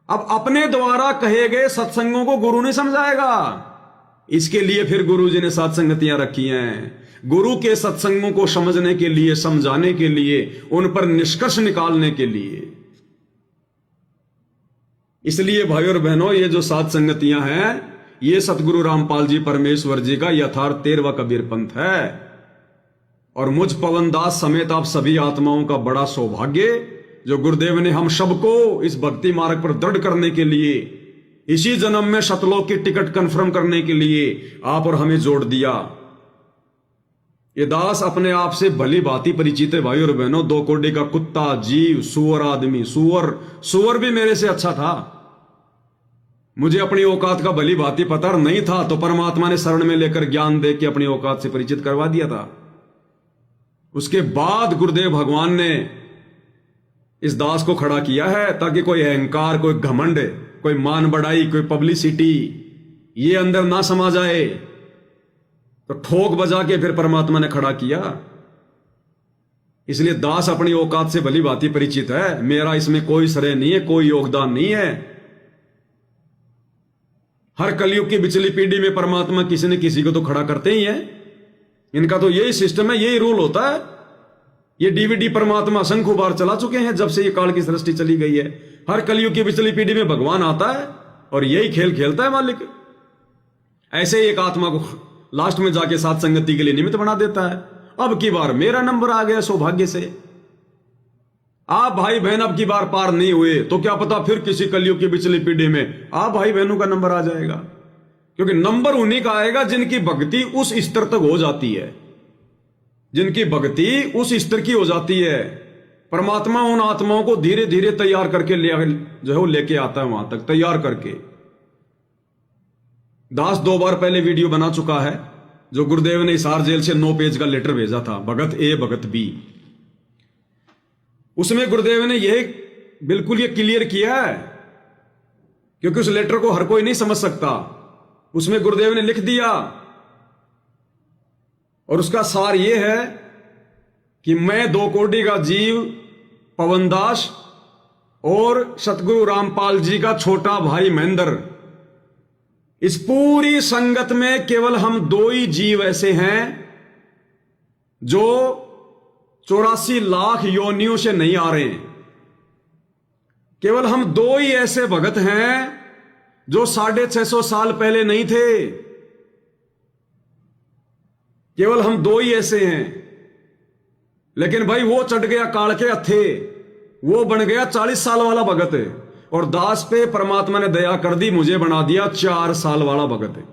अब अपने द्वारा कहे गए सत्संगों को गुरु नहीं समझाएगा। इसके लिए फिर गुरुजी ने सत्संगतियां रखी हैं, गुरु के सत्संगों को समझने के लिए, समझाने के लिए, उन पर निष्कर्ष निकालने के लिए। इसलिए भाई और बहनों, ये जो सात संगतियां हैं, ये सतगुरु रामपाल जी परमेश्वर जी का यथार्थ 13वां कबीर पंथ है। और मुझ पवनदास समेत आप सभी आत्माओं का बड़ा सौभाग्य, जो गुरुदेव ने हम सबको इस भक्ति मार्ग पर दृढ़ करने के लिए, इसी जन्म में सतलोक की टिकट कंफर्म करने के लिए आप और हमें जोड़ दिया। ये दास अपने आप से भली भांति परिचित है भाई और बहनों। 2 कोड़े का कुत्ता, जीव, सुअर आदमी, सुअर भी मेरे से अच्छा था। मुझे अपनी औकात का भली भांति पता नहीं था, तो परमात्मा ने शरण में लेकर ज्ञान दे के अपनी औकात से परिचित करवा दिया था। उसके बाद गुरुदेव भगवान ने इस दास को खड़ा किया है, ताकि कोई अहंकार, कोई घमंड, कोई मान बढ़ाई, कोई पब्लिसिटी, ये अंदर ना समा जाए, तो ठोक बजा के फिर परमात्मा ने खड़ा किया। इसलिए दास अपनी औकात से भली भांति परिचित है, मेरा इसमें कोई श्रेय नहीं है, कोई योगदान नहीं है। हर कलयुग की बिचली पीढ़ी में परमात्मा किसी न किसी को तो खड़ा करते ही है। इनका तो यही सिस्टम है, यही रूल होता है। ये डीवीडी परमात्मा असंख्य बार चला चुके हैं जब से ये काल की सृष्टि चली गई है। हर कलयुग की बिचली पीढ़ी में भगवान आता है और यही खेल खेलता है मालिक। ऐसे ही एक आत्मा को लास्ट में जाके साथ संगति के लिए निमित्त बना देता है। अब की बार मेरा नंबर आ गया सौभाग्य से। आप भाई बहन अब की बार पार नहीं हुए तो क्या पता फिर किसी कलयुग की बिचली पीढ़ी में आप भाई बहनों का नंबर आ जाएगा। क्योंकि नंबर उन्हीं का आएगा जिनकी भक्ति उस स्तर तक हो जाती है, जिनकी भक्ति उस स्तर की हो जाती है। परमात्मा उन आत्माओं को धीरे धीरे तैयार करके जो है वो लेके आता है वहां तक, तैयार करके। दास 2 बार पहले वीडियो बना चुका है, जो गुरुदेव ने हिसार जेल से 9 पेज का लेटर भेजा था, भगत ए भगत बी। उसमें गुरुदेव ने यह बिल्कुल ये क्लियर किया है, क्योंकि उस लेटर को हर कोई नहीं समझ सकता। उसमें गुरुदेव ने लिख दिया, और उसका सार यह है कि मैं 2 कोटि का जीव पवनदास और सतगुरु रामपाल जी का छोटा भाई महेंद्र, इस पूरी संगत में केवल हम 2 ही जीव ऐसे हैं जो 84 लाख योनियों से नहीं आ रहे हैं। केवल हम 2 ही ऐसे भगत हैं जो 650 साल पहले नहीं थे। केवल हम 2 ही ऐसे हैं। लेकिन भाई वो चढ़ गया काल के हत्थे, वो बन गया 40 साल वाला भगत, और दास पे परमात्मा ने दया कर दी, मुझे बना दिया 4 साल वाला भगत।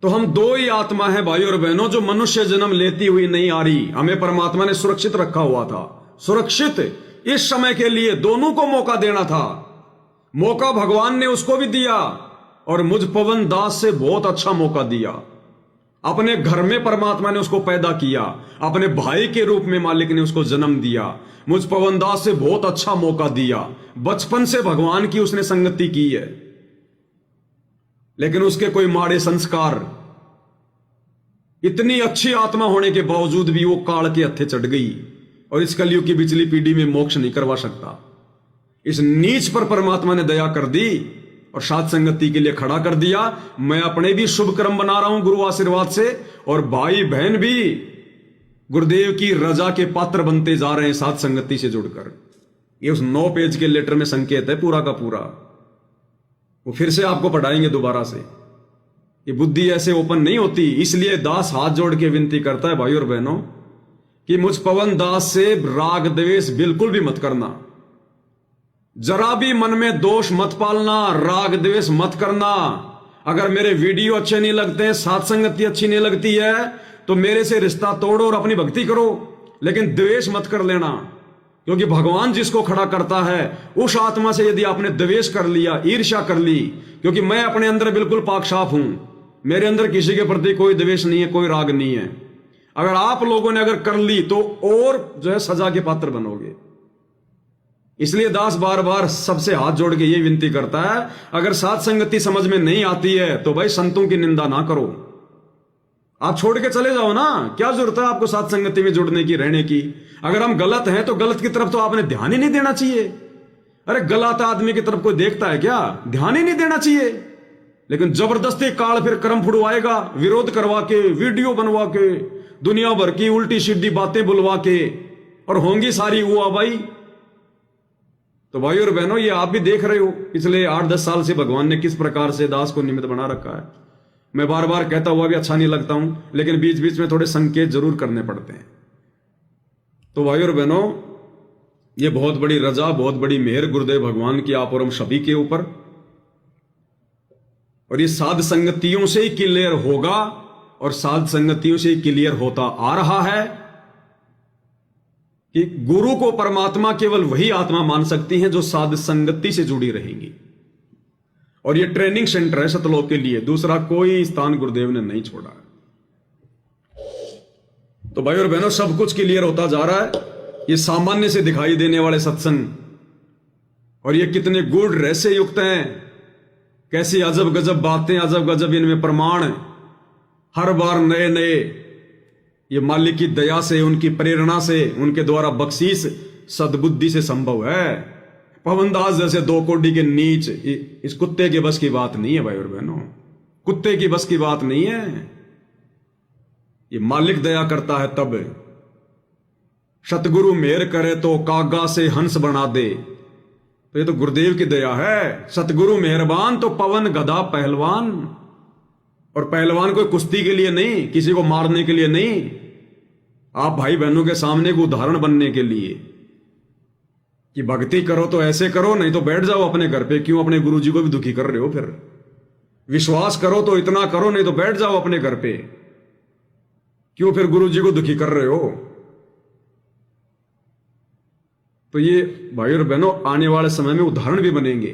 तो हम 2 ही आत्मा है भाई और बहनों, जो मनुष्य जन्म लेती हुई नहीं आ रही। हमें परमात्मा ने सुरक्षित रखा हुआ था, सुरक्षित इस समय के लिए दोनों को मौका देना था। मौका भगवान ने उसको भी दिया, और मुझ पवन दास से बहुत अच्छा मौका दिया। अपने घर में परमात्मा ने उसको पैदा किया, अपने भाई के रूप में मालिक ने उसको जन्म दिया। मुझ पवन दास से बहुत अच्छा मौका दिया। बचपन से भगवान की उसने संगति की है, लेकिन उसके कोई माड़े संस्कार, इतनी अच्छी आत्मा होने के बावजूद भी वो काल के हत्थे चढ़ गई, और इस कलयुग की बिचली पीढ़ी में मोक्ष नहीं करवा सकता। इस नीच पर परमात्मा ने दया कर दी और साथ संगति के लिए खड़ा कर दिया। मैं अपने भी शुभ कर्म बना रहा हूं गुरु आशीर्वाद से, और भाई बहन भी गुरुदेव की रजा के पात्र बनते जा रहे हैं साथ संगति से जुड़कर। ये उस 9 पेज के लेटर में संकेत है पूरा का पूरा। वो फिर से आपको पढ़ाएंगे दोबारा से। ये बुद्धि ऐसे ओपन नहीं होती। इसलिए दास हाथ जोड़ के विनती करता है भाई और बहनों कि मुझ पवन दास से राग द्वेष बिल्कुल भी मत करना, जरा भी मन में दोष मत पालना, राग द्वेष मत करना। अगर मेरे वीडियो अच्छे नहीं लगते, साथ संगति अच्छी नहीं लगती है, तो मेरे से रिश्ता तोड़ो और अपनी भक्ति करो, लेकिन द्वेष मत कर लेना। क्योंकि भगवान जिसको खड़ा करता है, उस आत्मा से यदि आपने द्वेष कर लिया, ईर्ष्या कर ली, क्योंकि मैं अपने अंदर बिल्कुल पाक साफ हूं, मेरे अंदर किसी के प्रति कोई द्वेष नहीं है, कोई राग नहीं है। अगर आप लोगों ने अगर कर ली तो और जो है सजा के पात्र बनोगे। इसलिए दास बार बार सबसे हाथ जोड़ के ये विनती करता है, अगर साथ संगति समझ में नहीं आती है तो भाई संतों की निंदा ना करो, आप छोड़ के चले जाओ ना। क्या जरूरत है आपको साथ संगति में जुड़ने की, रहने की। अगर हम गलत हैं तो गलत की तरफ तो आपने ध्यान ही नहीं देना चाहिए। अरे गलत आदमी की तरफ कोई देखता है क्या? ध्यान ही नहीं देना चाहिए। लेकिन जबरदस्ती काल फिर कर्म फुड़वाएगा, विरोध करवा के, वीडियो बनवा के, दुनिया भर की उल्टी सीधी बातें बुलवा के, और होंगी सारी हुआ भाई। तो भाई और बहनों, ये आप भी देख रहे हो पिछले 8-10 साल से भगवान ने किस प्रकार से दास को निमित्त बना रखा है। मैं बार बार कहता हुआ भी अच्छा नहीं लगता हूं, लेकिन बीच बीच में थोड़े संकेत जरूर करने पड़ते हैं। तो भाई और बहनों, ये बहुत बड़ी रजा, बहुत बड़ी मेहर गुरुदेव भगवान की आप और हम सभी के ऊपर। और ये साध संगतियों से ही क्लियर होगा, और साध संगतियों से ही क्लियर होता आ रहा है कि गुरु को परमात्मा केवल वही आत्मा मान सकती है जो साध संगति से जुड़ी रहेंगी। और ये ट्रेनिंग सेंटर है सतलोक के लिए, दूसरा कोई स्थान गुरुदेव ने नहीं छोड़ा। तो भाई और बहनों, सब कुछ क्लियर होता जा रहा है। ये सामान्य से दिखाई देने वाले सत्संग और ये कितने गूढ़ रहस्य युक्त हैं, कैसी अजब गजब बातें, अजब गजब इनमें प्रमाण, हर बार नए नए। ये मालिक की दया से, उनकी प्रेरणा से, उनके द्वारा बख्शीश सद्बुद्धि से संभव है। पवनदास जैसे 2 कोड़ी के नीच इस कुत्ते के बस की बात नहीं है भाई और बहनों, कुत्ते की बस की बात नहीं है। ये मालिक दया करता है तब। सतगुरु मेहर करे तो कागा से हंस बना दे, तो ये तो गुरुदेव की दया है। सतगुरु मेहरबान तो पवन गधा पहलवान, और पहलवान कोई कुश्ती के लिए नहीं, किसी को मारने के लिए नहीं, आप भाई बहनों के सामने एक उदाहरण बनने के लिए कि भक्ति करो तो ऐसे करो, नहीं तो बैठ जाओ अपने घर पे। क्यों अपने गुरुजी को भी दुखी कर रहे हो? फिर विश्वास करो तो इतना करो, नहीं तो बैठ जाओ अपने घर पे। क्यों फिर गुरुजी को दुखी कर रहे हो? तो ये भाई और बहनों आने वाले समय में उदाहरण भी बनेंगे।